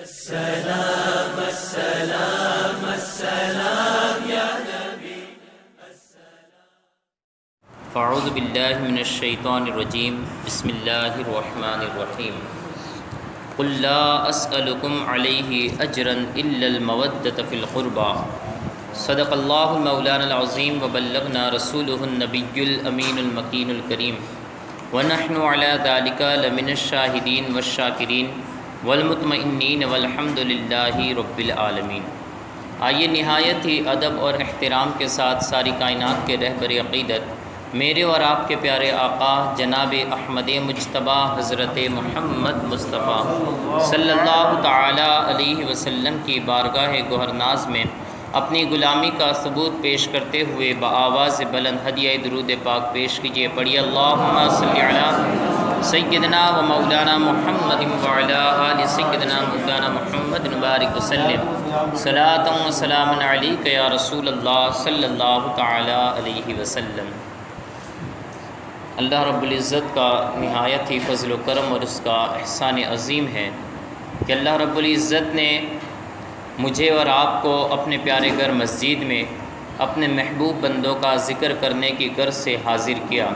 السلام السلام السلام یا نبی. اعوذ باللہ من الشیطان الرجیم. بسم اللہ الرحمن الرحیم. قل لا اسألکم علیہ اجرا الا المودۃ فی القربى. صدق اللہ مولانا العظیم وبلغنا رسولہ النبی الامین المکین الکریم. ونحن علی ذلک لمن الشاہدین والشاکرین والمطمئنین والحمد للہ رب العالمین. آئیے نہایت ہی ادب اور احترام کے ساتھ ساری کائنات کے رہبر عقیدت میرے اور آپ کے پیارے آقا جناب احمد مجتبیٰ حضرت محمد مصطفیٰ صلی اللہ تعالی علیہ وسلم کی بارگاہ گوہرناز میں اپنی غلامی کا ثبوت پیش کرتے ہوئے بآواز بلند ہدیہ درود پاک پیش کیجیے. پڑھیے اللہم صلی علی سیدنا و مولانا محمد وعلی آل سیدنا مولانا محمد مبارک وسلم صلاۃ و سلام علیک یا رسول اللہ صلی اللہ تعالی علیہ وسلم. اللہ رب العزت کا نہایت ہی فضل و کرم اور اس کا احسان عظیم ہے کہ اللہ رب العزت نے مجھے اور آپ کو اپنے پیارے گھر مسجد میں اپنے محبوب بندوں کا ذکر کرنے کی غرض سے حاضر کیا.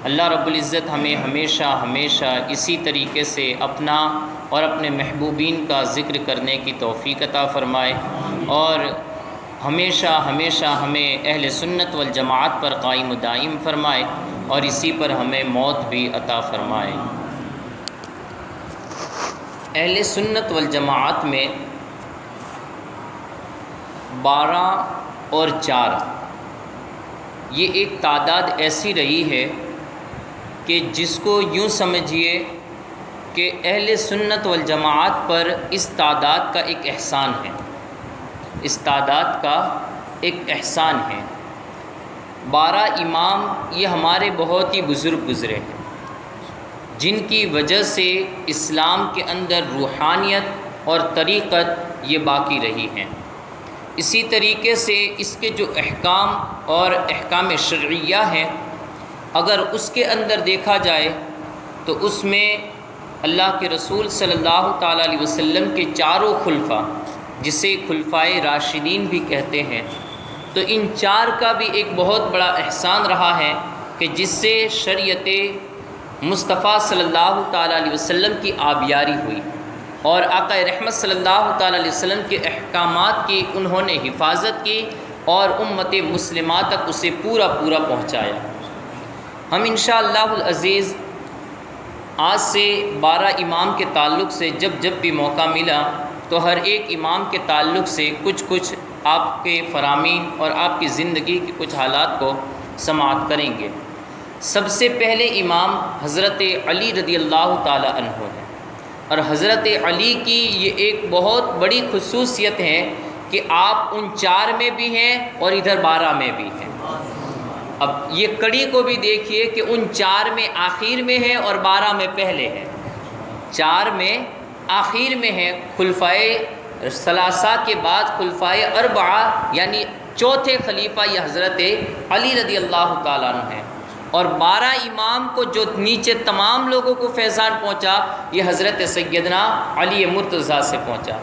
اللہ رب العزت ہمیں ہمیشہ اسی طریقے سے اپنا اور اپنے محبوبین کا ذکر کرنے کی توفیق عطا فرمائے اور ہمیشہ ہمیں اہل سنت والجماعت پر قائم و دائم فرمائے اور اسی پر ہمیں موت بھی عطا فرمائے. اہل سنت والجماعت میں 12 اور 4 یہ ایک تعداد ایسی رہی ہے کہ جس کو یوں سمجھیے کہ اہل سنت والجماعت پر اس تعداد کا ایک احسان ہے. اس تعداد کا ایک احسان ہے. 12 امام یہ ہمارے بہت ہی بزرگ گزرے ہیں جن کی وجہ سے اسلام کے اندر روحانیت اور طریقت یہ باقی رہی ہیں. اسی طریقے سے اس کے جو احکام اور احکام شرعیہ ہیں اگر اس کے اندر دیکھا جائے تو اس میں اللہ کے رسول صلی اللہ تعالیٰ علیہ وسلم کے چاروں خلفاء جسے خلفائے راشدین بھی کہتے ہیں تو ان 4 کا بھی ایک بہت بڑا احسان رہا ہے کہ جس سے شریعت مصطفیٰ صلی اللہ تعالیٰ علیہ وسلم کی آبیاری ہوئی اور آقا رحمت صلی اللہ تعالیٰ علیہ وسلم کے احکامات کی انہوں نے حفاظت کی اور امت مسلمہ تک اسے پورا پہنچایا. ہم انشاءاللہ العزیز آج سے 12 امام کے تعلق سے جب بھی موقع ملا تو ہر ایک امام کے تعلق سے کچھ آپ کے فرامین اور آپ کی زندگی کے کچھ حالات کو سماعت کریں گے. سب سے پہلے امام حضرت علی رضی اللہ تعالی عنہ ہیں اور حضرت علی کی یہ ایک بہت بڑی خصوصیت ہے کہ آپ ان 4 میں بھی ہیں اور ادھر 12 میں بھی ہیں. اب یہ کڑی کو بھی دیکھیے کہ ان 4 میں آخر میں ہے اور 12 میں پہلے ہے. 4 میں آخر میں ہے. خلفائے ثلاثہ کے بعد خلفائے اربعہ یعنی چوتھے خلیفہ یہ حضرت علی رضی اللہ تعالیٰ عنہ ہیں اور 12 امام کو جو نیچے تمام لوگوں کو فیضان پہنچا یہ حضرت سیدنا علی مرتضیٰ سے پہنچا.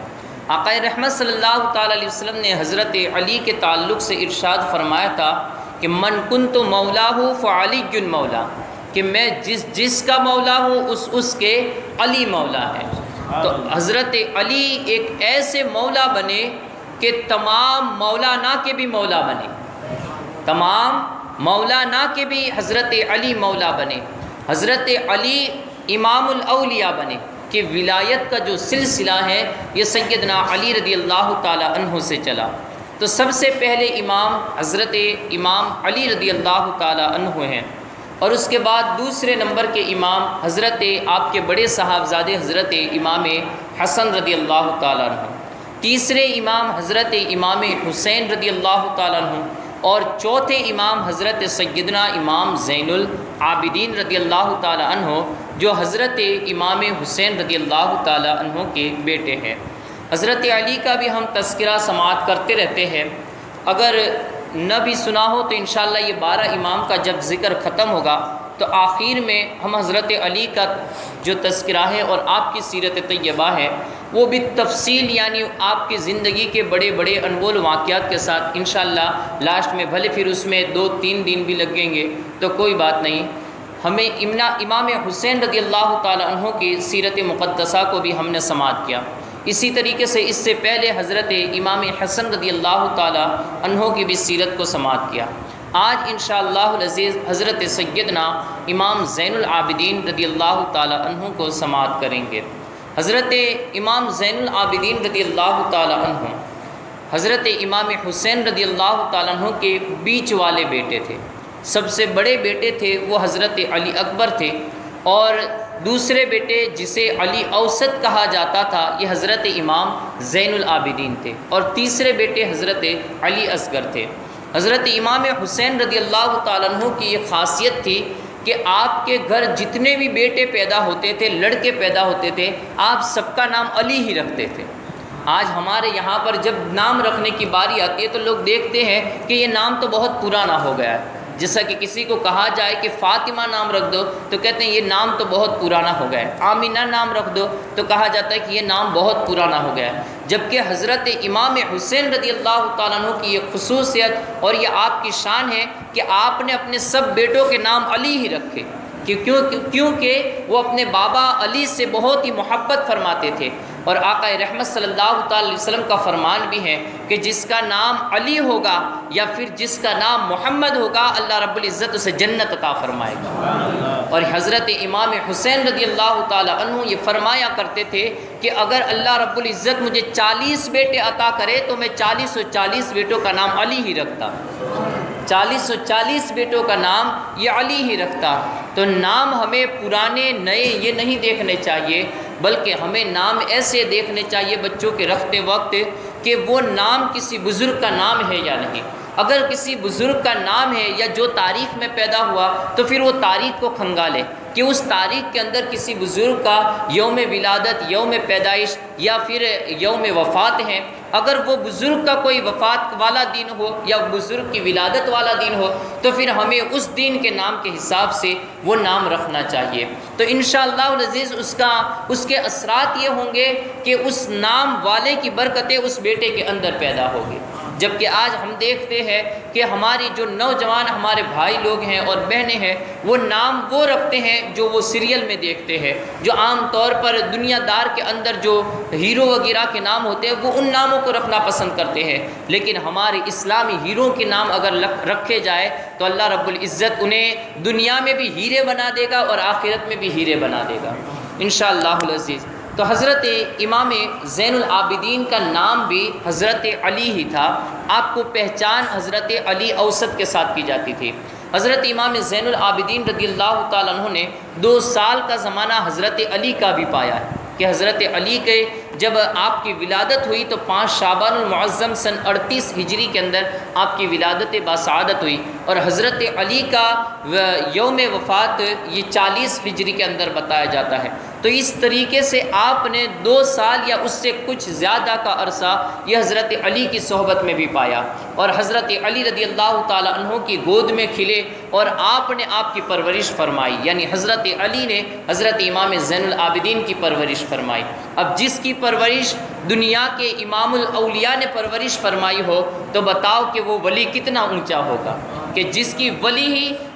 آقا رحمت صلی اللہ تعالیٰ علیہ وسلم نے حضرت علی کے تعلق سے ارشاد فرمایا تھا کہ من کنت مولاہ فعلی مولا، کہ میں جس کا مولا ہوں اس کے علی مولا ہے. تو حضرت علی ایک ایسے مولا بنے کہ تمام مولانا کے بھی مولا بنے، تمام مولانا کے بھی حضرت علی مولا بنے. حضرت علی امام الاولیاء بنے کہ ولایت کا جو سلسلہ ہے یہ سیدنا علی رضی اللہ تعالی عنہ سے چلا. تو سب سے پہلے امام حضرت امام علی رضی اللہ تعالی عنہ ہیں اور اس کے بعد دوسرے نمبر کے امام حضرت آپ کے بڑے صاحبزادے حضرت امام حسن رضی اللہ تعالی عنہ. تیسرے امام حضرت امام حسین رضی اللہ تعالی عنہ اور چوتھے امام حضرت سیدنا امام زین العابدین رضی اللہ تعالی عنہ جو حضرت امام حسین رضی اللہ تعالی عنہ کے بیٹے ہیں. حضرت علی کا بھی ہم تذکرہ سماعت کرتے رہتے ہیں. اگر نہ بھی سنا ہو تو انشاءاللہ یہ 12 امام کا جب ذکر ختم ہوگا تو آخر میں ہم حضرت علی کا جو تذکرہ ہے اور آپ کی سیرت طیبہ ہے وہ بھی تفصیل یعنی آپ کی زندگی کے بڑے بڑے انمول واقعات کے ساتھ انشاءاللہ لاسٹ میں بھلے پھر اس میں 2-3 دن بھی لگیں گے تو کوئی بات نہیں، ہمیں امام حسین رضی اللہ تعالیٰ عنہ کی سیرت مقدسہ کو بھی ہم نے سماعت کیا۔ اسی طریقے سے اس سے پہلے حضرت امام حسن رضی اللہ تعالیٰ عنہ کی بھی سیرت کو سماعت کیا۔ آج انشاءاللہ العزیز حضرت سیدنا امام زین العابدین رضی اللہ تعالیٰ عنہ کو سماعت کریں گے۔ حضرت امام زین العابدین رضی اللہ تعالیٰ عنہ حضرت امام حسین رضی اللہ تعالیٰ عنہ کے بیچ والے بیٹے تھے۔ سب سے بڑے بیٹے تھے وہ حضرت علی اکبر تھے، اور دوسرے بیٹے جسے علی اوسط کہا جاتا تھا یہ حضرت امام زین العابدین تھے، اور تیسرے بیٹے حضرت علی اصغر تھے۔ حضرت امام حسین رضی اللہ تعالیٰ عنہ کی یہ خاصیت تھی کہ آپ کے گھر جتنے بھی بیٹے پیدا ہوتے تھے، لڑکے پیدا ہوتے تھے، آپ سب کا نام علی ہی رکھتے تھے۔ آج ہمارے یہاں پر جب نام رکھنے کی باری آتی ہے تو لوگ دیکھتے ہیں کہ یہ نام تو بہت پرانا ہو گیا ہے۔ جیسا کہ کسی کو کہا جائے کہ فاطمہ نام رکھ دو تو کہتے ہیں یہ نام تو بہت پرانا ہو گیا ہے، آمینہ نام رکھ دو تو کہا جاتا ہے کہ یہ نام بہت پرانا ہو گیا ہے، جبکہ حضرت امام حسین رضی اللہ تعالیٰ عنہ کی یہ خصوصیت اور یہ آپ کی شان ہے کہ آپ نے اپنے سب بیٹوں کے نام علی ہی رکھے، کیونکہ وہ اپنے بابا علی سے بہت ہی محبت فرماتے تھے۔ اور آقا رحمت صلی اللہ تعالی وسلم کا فرمان بھی ہے کہ جس کا نام علی ہوگا یا پھر جس کا نام محمد ہوگا اللہ رب العزت اسے جنت عطا فرمائے گا۔ اور حضرت امام حسین رضی اللہ تعالی عنہ یہ فرمایا کرتے تھے کہ اگر اللہ رب العزت مجھے 40 بیٹے عطا کرے تو میں 40 بیٹوں کا نام علی ہی رکھتا، 40 بیٹوں کا نام یہ علی ہی رکھتا۔ تو نام ہمیں پرانے نئے یہ نہیں دیکھنے چاہیے، بلکہ ہمیں نام ایسے دیکھنے چاہیے بچوں کے رکھتے وقت کہ وہ نام کسی بزرگ کا نام ہے یا نہیں۔ اگر کسی بزرگ کا نام ہے یا جو تاریخ میں پیدا ہوا تو پھر وہ تاریخ کو کھنگالے کہ اس تاریخ کے اندر کسی بزرگ کا یوم ولادت، یوم پیدائش یا پھر یوم وفات ہے۔ اگر وہ بزرگ کا کوئی وفات والا دن ہو یا بزرگ کی ولادت والا دن ہو تو پھر ہمیں اس دن کے نام کے حساب سے وہ نام رکھنا چاہیے۔ تو انشاءاللہ العزیز اس کے اثرات یہ ہوں گے کہ اس نام والے کی برکتیں اس بیٹے کے اندر پیدا ہوگی۔ جبکہ آج ہم دیکھتے ہیں کہ ہماری جو نوجوان ہمارے بھائی لوگ ہیں اور بہنیں ہیں وہ نام وہ رکھتے ہیں جو وہ سیریل میں دیکھتے ہیں، جو عام طور پر دنیا دار کے اندر جو ہیرو وغیرہ کے نام ہوتے ہیں وہ ان ناموں کو رکھنا پسند کرتے ہیں، لیکن ہمارے اسلامی ہیرو کے نام اگر رکھے جائے تو اللہ رب العزت انہیں دنیا میں بھی ہیرے بنا دے گا اور آخرت میں بھی ہیرے بنا دے گا انشاءاللہ العزیز۔ تو حضرت امام زین العابدین کا نام بھی حضرت علی ہی تھا، آپ کو پہچان حضرت علی اوسط کے ساتھ کی جاتی تھی۔ حضرت امام زین العابدین رضی اللہ تعالیٰ عنہ نے 2 سال کا زمانہ حضرت علی کا بھی پایا ہے کہ حضرت علی کے جب آپ کی ولادت ہوئی تو 5 شعبان المعظم سن 38 ہجری کے اندر آپ کی ولادت باسعادت ہوئی، اور حضرت علی کا یوم وفات یہ 40 ہجری کے اندر بتایا جاتا ہے۔ تو اس طریقے سے آپ نے 2 سال یا اس سے کچھ زیادہ کا عرصہ یہ حضرت علی کی صحبت میں بھی پایا، اور حضرت علی رضی اللہ تعالی عنہ کی گود میں کھلے اور آپ نے آپ کی پرورش فرمائی، یعنی حضرت علی نے حضرت امام زین العابدین کی پرورش فرمائی۔ اب جس کی پرورش دنیا کے امام الاولیاء نے پرورش فرمائی ہو تو بتاؤ کہ وہ ولی کتنا اونچا ہوگا، کہ جس کی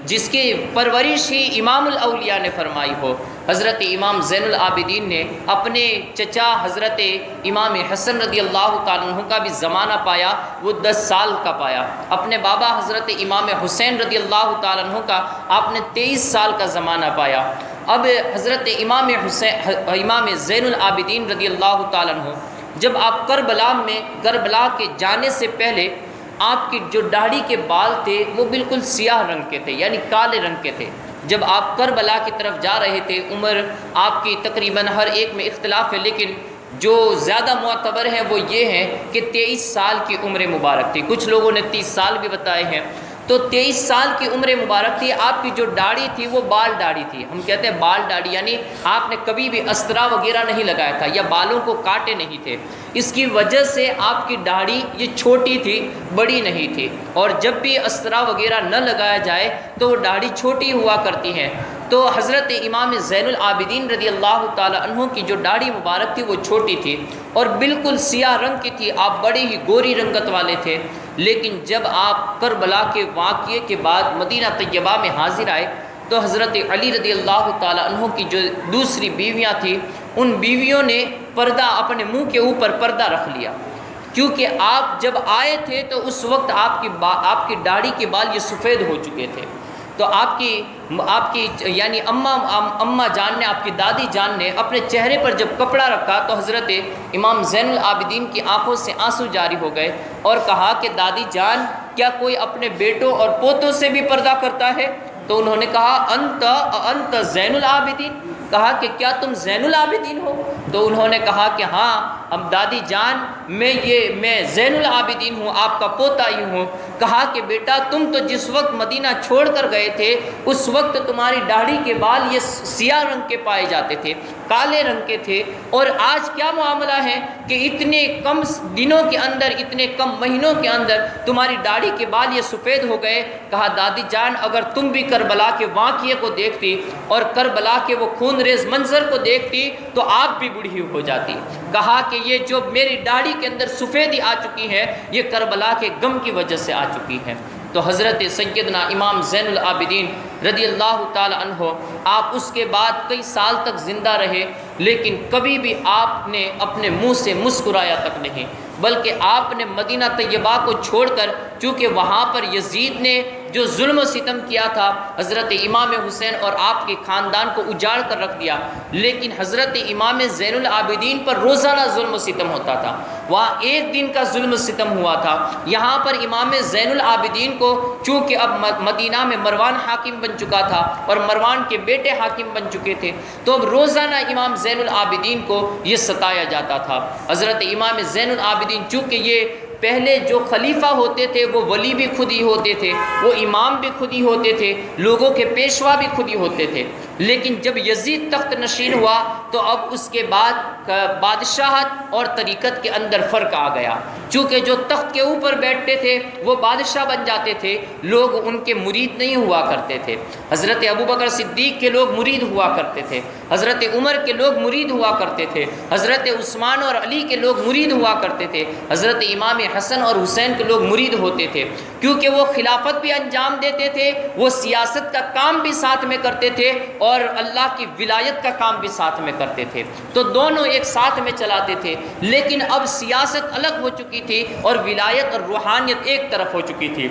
جس کی پرورش ہی امام الاولیاء نے فرمائی ہو۔ حضرت امام زین العابدین نے اپنے چچا حضرت امام حسن رضی اللہ تعالیٰ عنہ کا بھی زمانہ پایا، وہ 10 سال کا پایا۔ اپنے بابا حضرت امام حسین رضی اللہ تعالیٰ عنہ کا آپ نے 23 سال کا زمانہ پایا۔ اب حضرت امام زین العابدین رضی اللہ تعالیٰ عنہ جب آپ کربلا کے جانے سے پہلے آپ کی جو داڑھی کے بال تھے وہ بالکل سیاہ رنگ کے تھے، یعنی کالے رنگ کے تھے۔ جب آپ کربلا کی طرف جا رہے تھے، عمر آپ کی تقریباً ہر ایک میں اختلاف ہے لیکن جو زیادہ معتبر ہے وہ یہ ہے کہ 23 سال کی عمر مبارک تھی، کچھ لوگوں نے 30 سال بھی بتائے ہیں۔ تو 23 سال کی عمر مبارک تھی، آپ کی جو داڑھی تھی وہ بال داڑھی تھی، ہم کہتے ہیں بال داڑھی، یعنی آپ نے کبھی بھی استرا وغیرہ نہیں لگایا تھا یا بالوں کو کاٹے نہیں تھے، اس کی وجہ سے آپ کی داڑھی یہ چھوٹی تھی، بڑی نہیں تھی، اور جب بھی استرا وغیرہ نہ لگایا جائے تو وہ داڑھی چھوٹی ہوا کرتی ہے۔ تو حضرت امام زین العابدین رضی اللہ تعالی عنہ کی جو داڑھی مبارک تھی وہ چھوٹی تھی اور بالکل سیاہ رنگ کی تھی، آپ بڑی ہی گوری رنگت والے تھے۔ لیکن جب آپ کربلا کے واقعے کے بعد مدینہ طیبہ میں حاضر آئے تو حضرت علی رضی اللہ تعالی عنہ کی جو دوسری بیویاں تھیں ان بیویوں نے پردہ اپنے منہ کے اوپر پردہ رکھ لیا، کیونکہ آپ جب آئے تھے تو اس وقت آپ کی داڑھی کے بال یہ سفید ہو چکے تھے۔ تو آپ کی یعنی اماں جان نے، آپ کی دادی جان نے اپنے چہرے پر جب کپڑا رکھا تو حضرت امام زین العابدین کی آنکھوں سے آنسو جاری ہو گئے اور کہا کہ دادی جان کیا کوئی اپنے بیٹوں اور پوتوں سے بھی پردہ کرتا ہے؟ تو انہوں نے کہا انت زین العابدین، کہا کہ کیا تم زین العابدین ہو؟ تو انہوں نے کہا کہ ہاں اب دادی جان میں زین العابدین ہوں، آپ کا پوتا ہی ہوں۔ کہا کہ بیٹا تم تو جس وقت مدینہ چھوڑ کر گئے تھے اس وقت تمہاری داڑھی کے بال یہ سیاہ رنگ کے پائے جاتے تھے، کالے رنگ کے تھے، اور آج کیا معاملہ ہے کہ اتنے کم دنوں کے اندر، اتنے کم مہینوں کے اندر تمہاری داڑھی کے بال یہ سفید ہو گئے؟ کہا دادی جان اگر تم بھی کربلا کے واقعے کو دیکھتی اور کربلا کے وہ خون ریز منظر کو دیکھتی تو آپ بھی بوڑھی ہو جاتی۔ کہا کہ یہ جو میری داڑھی کے اندر سفیدی آ چکی ہے یہ کربلا کے غم کی وجہ سے آ چکی ہے۔ تو حضرت سیدنا امام زین العابدین رضی اللہ تعالی عنہ آپ اس کے بعد کئی سال تک زندہ رہے، لیکن کبھی بھی آپ نے اپنے منہ سے مسکرایا تک نہیں، بلکہ آپ نے مدینہ طیبہ کو چھوڑ کر، چونکہ وہاں پر یزید نے جو ظلم و ستم کیا تھا حضرت امام حسین اور آپ کے خاندان کو اجاڑ کر رکھ دیا، لیکن حضرت امام زین العابدین پر روزانہ ظلم و ستم ہوتا تھا، وہاں ایک دن کا ظلم و ستم ہوا تھا۔ یہاں پر امام زین العابدین کو چونکہ اب مدینہ میں مروان حاکم بن چکا تھا اور مروان کے بیٹے حاکم بن چکے تھے، تو اب روزانہ امام زین العابدین کو یہ ستایا جاتا تھا۔ حضرت امام زین العابدین چونکہ یہ پہلے جو خلیفہ ہوتے تھے وہ ولی بھی خود ہی ہوتے تھے، وہ امام بھی خود ہی ہوتے تھے، لوگوں کے پیشوا بھی خود ہی ہوتے تھے، لیکن جب یزید تخت نشین ہوا تو اب اس کے بعد بادشاہت اور طریقت کے اندر فرق آ گیا، چونکہ جو تخت کے اوپر بیٹھتے تھے وہ بادشاہ بن جاتے تھے، لوگ ان کے مرید نہیں ہوا کرتے تھے۔ حضرت ابوبکر صدیق کے لوگ مرید ہوا کرتے تھے، حضرت عمر کے لوگ مرید ہوا کرتے تھے، حضرت عثمان اور علی کے لوگ مرید ہوا کرتے تھے، حضرت امام حسن اور حسین کے لوگ مرید ہوتے تھے، کیونکہ وہ خلافت بھی انجام دیتے تھے، وہ سیاست کا کام بھی ساتھ میں کرتے تھے اور اللہ کی ولایت کا کام بھی ساتھ میں کرتے تھے، تو دونوں ایک ساتھ میں چلاتے تھے۔ لیکن اب سیاست الگ ہو چکی تھی اور ولایت اور روحانیت ایک طرف ہو چکی تھی۔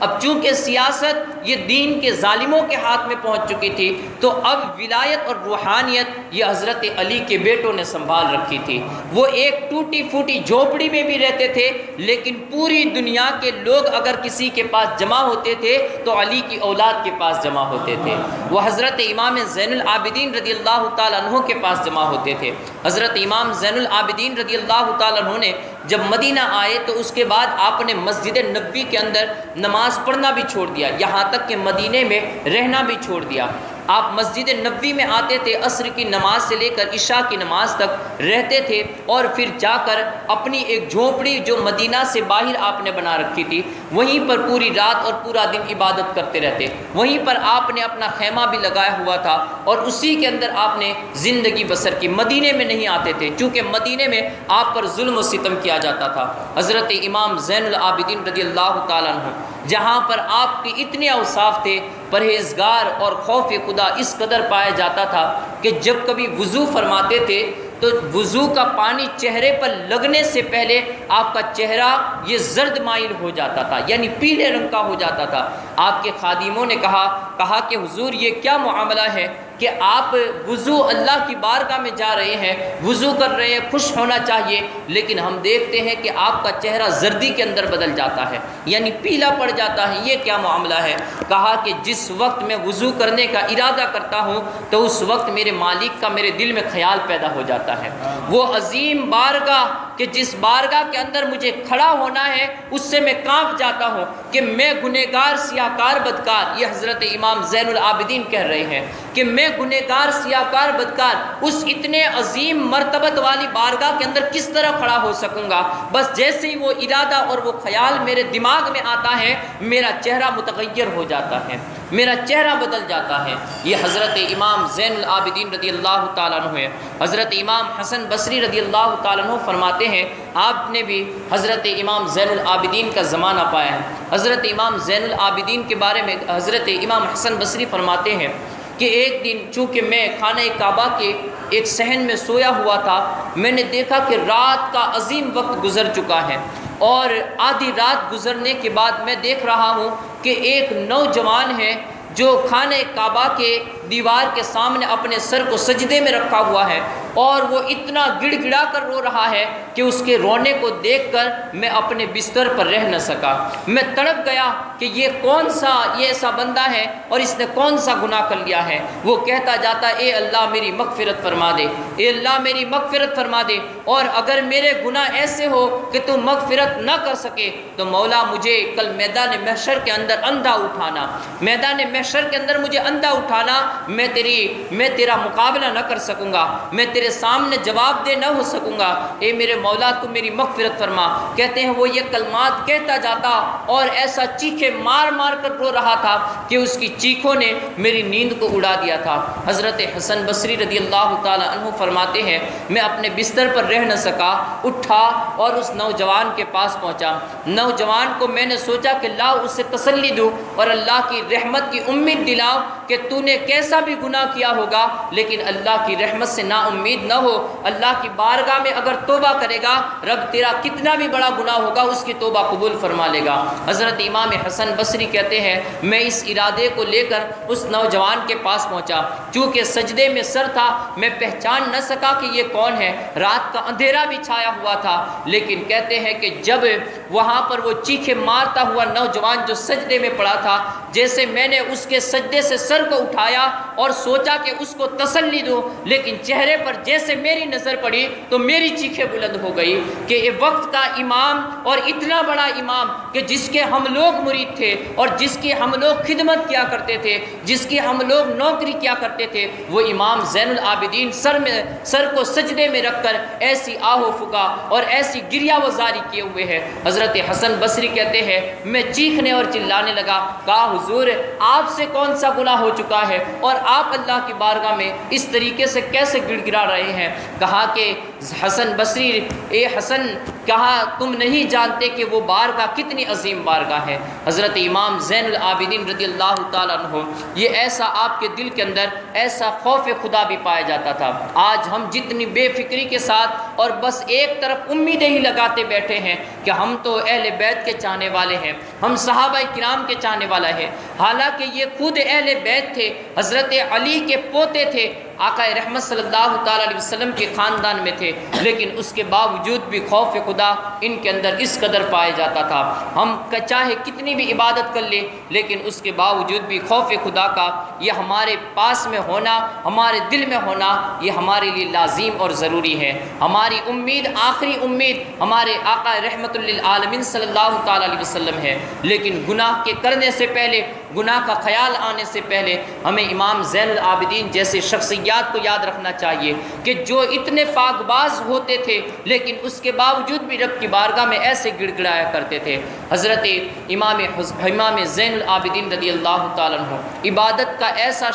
اب چونکہ سیاست یہ دین کے ظالموں کے ہاتھ میں پہنچ چکی تھی تو اب ولایت اور روحانیت یہ حضرت علی کے بیٹوں نے سنبھال رکھی تھی۔ وہ ایک ٹوٹی پھوٹی جھونپڑی میں بھی رہتے تھے، لیکن پوری دنیا کے لوگ اگر کسی کے پاس جمع ہوتے تھے تو علی کی اولاد کے پاس جمع ہوتے تھے، وہ حضرت امام زین العابدین رضی اللہ تعالیٰ عنہ کے پاس جمع ہوتے تھے۔ حضرت امام زین العابدین رضی اللہ تعالیٰ عنہ نے جب مدینہ آئے تو اس کے بعد آپ نے مسجد نبوی کے اندر نماز پڑھنا بھی چھوڑ دیا، یہاں تک کہ مدینے میں رہنا بھی چھوڑ دیا۔ آپ مسجد نبوی میں آتے تھے، عصر کی نماز سے لے کر عشاء کی نماز تک رہتے تھے، اور پھر جا کر اپنی ایک جھونپڑی جو مدینہ سے باہر آپ نے بنا رکھی تھی وہیں پر پوری رات اور پورا دن عبادت کرتے رہتے، وہیں پر آپ نے اپنا خیمہ بھی لگایا ہوا تھا اور اسی کے اندر آپ نے زندگی بسر کی۔ مدینے میں نہیں آتے تھے چونکہ مدینے میں آپ پر ظلم و ستم کیا جاتا تھا۔ حضرت امام زین العابدین رضی اللہ تعالیٰ عنہ جہاں پر آپ کے اتنے اوصاف تھے، پرہیزگار اور خوف خدا اس قدر پایا جاتا تھا کہ جب کبھی وضو فرماتے تھے تو وضو کا پانی چہرے پر لگنے سے پہلے آپ کا چہرہ یہ زرد مائل ہو جاتا تھا، یعنی پیلے رنگ کا ہو جاتا تھا۔ آپ کے خادموں نے کہا کہ حضور یہ کیا معاملہ ہے کہ آپ وضو اللہ کی بارگاہ میں جا رہے ہیں، وضو کر رہے ہیں، خوش ہونا چاہیے، لیکن ہم دیکھتے ہیں کہ آپ کا چہرہ زردی کے اندر بدل جاتا ہے، یعنی پیلا پڑ جاتا ہے، یہ کیا معاملہ ہے؟ کہا کہ جس وقت میں وضو کرنے کا ارادہ کرتا ہوں تو اس وقت میرے مالک کا میرے دل میں خیال پیدا ہو جاتا ہے، وہ عظیم بارگاہ کہ جس بارگاہ کے اندر مجھے کھڑا ہونا ہے اس سے میں کانپ جاتا ہوں کہ میں گنہگار سیاہکار بدکار، یہ حضرت امام زین العابدین کہہ رہے ہیں کہ میں گنہگار سیاہکار بدکار اس اتنے عظیم مرتبت والی بارگاہ کے اندر کس طرح کھڑا ہو سکوں گا۔ بس جیسے ہی وہ ارادہ اور وہ خیال میرے دماغ میں آتا ہے میرا چہرہ متغیر ہو جاتا ہے، میرا چہرہ بدل جاتا ہے۔ یہ حضرت امام زین العابدین رضی اللہ تعالیٰ عنہ ہے۔ حضرت امام حسن بصری رضی اللہ تعالیٰ عنہ فرماتے ہیں، آپ نے بھی حضرت امام زین العابدین کا زمانہ پایا ہے۔ حضرت امام زین العابدین کے بارے میں حضرت امام حسن بصری فرماتے ہیں کہ ایک دن چونکہ میں خانہ کعبہ کے ایک صحن میں سویا ہوا تھا، میں نے دیکھا کہ رات کا عظیم وقت گزر چکا ہے، اور آدھی رات گزرنے کے بعد میں دیکھ رہا ہوں کہ ایک نوجوان ہے جو خانہ کعبہ کے دیوار کے سامنے اپنے سر کو سجدے میں رکھا ہوا ہے، اور وہ اتنا گڑ گڑا کر رو رہا ہے کہ اس کے رونے کو دیکھ کر میں اپنے بستر پر رہ نہ سکا۔ میں تڑپ گیا کہ یہ ایسا بندہ ہے اور اس نے کون سا گناہ کر لیا ہے۔ وہ کہتا جاتا، اے اللہ میری مغفرت فرما دے، اے اللہ میری مغفرت فرما دے، اور اگر میرے گناہ ایسے ہو کہ تو مغفرت نہ کر سکے تو مولا مجھے کل میدان محشر کے اندر اندھا اٹھانا، میدان محشر کے اندر مجھے اندھا اٹھانا، میں تیرا مقابلہ نہ کر سکوں گا، میں تیرے سامنے جواب دہ نہ ہو سکوں گا، اے میرے مولا تو میری مغفرت فرما۔ کہتے ہیں وہ یہ کلمات کہتا جاتا اور ایسا چیخے مار مار کر رو رہا تھا کہ اس کی چیخوں نے میری نیند کو اڑا دیا تھا۔ حضرت حسن بصری رضی اللہ تعالی عنہ فرماتے ہیں، میں اپنے بستر پر رہ نہ سکا، اٹھا اور اس نوجوان کے پاس پہنچا۔ نوجوان کو میں نے سوچا کہ لاؤ اسے تسلی دوں اور اللہ کی رحمت کی امید دلاؤ کہ تو نے کیسا بھی گناہ کیا ہوگا لیکن اللہ کی رحمت سے نا امید نہ ہو، اللہ کی بارگاہ میں اگر توبہ کرے گا رب تیرا کتنا بھی بڑا گناہ ہوگا اس کی توبہ قبول فرما لے گا۔ حضرت امام حسن بصری کہتے ہیں، میں اس ارادے کو لے کر اس نوجوان کے پاس پہنچا، چونکہ سجدے میں سر تھا میں پہچان نہ سکا کہ یہ کون ہے، رات کا اندھیرا بھی چھایا ہوا تھا، لیکن کہتے ہیں کہ جب وہاں پر وہ چیخے مارتا ہوا نوجوان جو سجدے میں پڑا تھا، جیسے میں نے اس کے سجدے سے سر کو اٹھایا اور سوچا کہ اس کو تسلی دوں، لیکن چہرے پر جیسے میری نظر پڑی تو میری چیخیں بلند ہو گئی کہ یہ وقت کا امام اور اتنا بڑا امام کہ جس کے ہم لوگ مرید تھے اور جس کی ہم لوگ خدمت کیا کرتے تھے، جس کی ہم لوگ نوکری کیا کرتے تھے، وہ امام زین العابدین سر کو سجدے میں رکھ کر ایسی آہ و فقا اور ایسی گریہ وزاری کیے ہوئے ہے۔ حضرت حسن بصری کہتے ہیں، میں چیخنے اور چلانے لگا، کہا حضور آپ سے کون سا گناہ ہو چکا ہے اور آپ اللہ کی بارگاہ میں اس طریقے سے کیسے گڑ گڑا رہے ہیں؟ کہا کہ حسن بصری، اے حسن، کہا تم نہیں جانتے کہ وہ بارگاہ کتنی عظیم بارگاہ ہے۔ حضرت امام زین العابدین رضی اللہ تعالیٰ عنہ، یہ ایسا آپ کے دل کے اندر ایسا خوف خدا بھی پایا جاتا تھا۔ آج ہم جتنی بے فکری کے ساتھ اور بس ایک طرف امیدیں ہی لگاتے بیٹھے ہیں کہ ہم تو اہل بیت کے چاہنے والے ہیں، ہم صحابہ کرام کے چاہنے والا ہے، حالانکہ یہ خود اہل بیت تھے، حضرت علی کے پوتے تھے، آقا رحمت صلی اللہ تعالیٰ علیہ وسلم کے خاندان میں تھے، لیکن اس کے باوجود بھی خوف خدا ان کے اندر اس قدر پایا جاتا تھا۔ ہم چاہے کتنی بھی عبادت کر لیں لیکن اس کے باوجود بھی خوف خدا کا یہ ہمارے پاس میں ہونا، ہمارے دل میں ہونا، یہ ہمارے لیے لازم اور ضروری ہے۔ ہماری امید، آخری امید ہمارے آقا رحمت للعالمین صلی اللہ تعالیٰ علیہ وسلم ہے، لیکن گناہ کے کرنے سے پہلے، گناہ کا خیال آنے سے پہلے ہمیں امام زین العابدین جیسے شخصیات کو یاد رکھنا چاہیے کہ جو اتنے پاک باز ہوتے تھے لیکن اس کے باوجود بھی رب کی بارگاہ میں ایسے گڑ گڑایا کرتے تھے۔ حضرت امام زین العابدین رضی اللہ تعالیٰ عنہ عبادت کا ایسا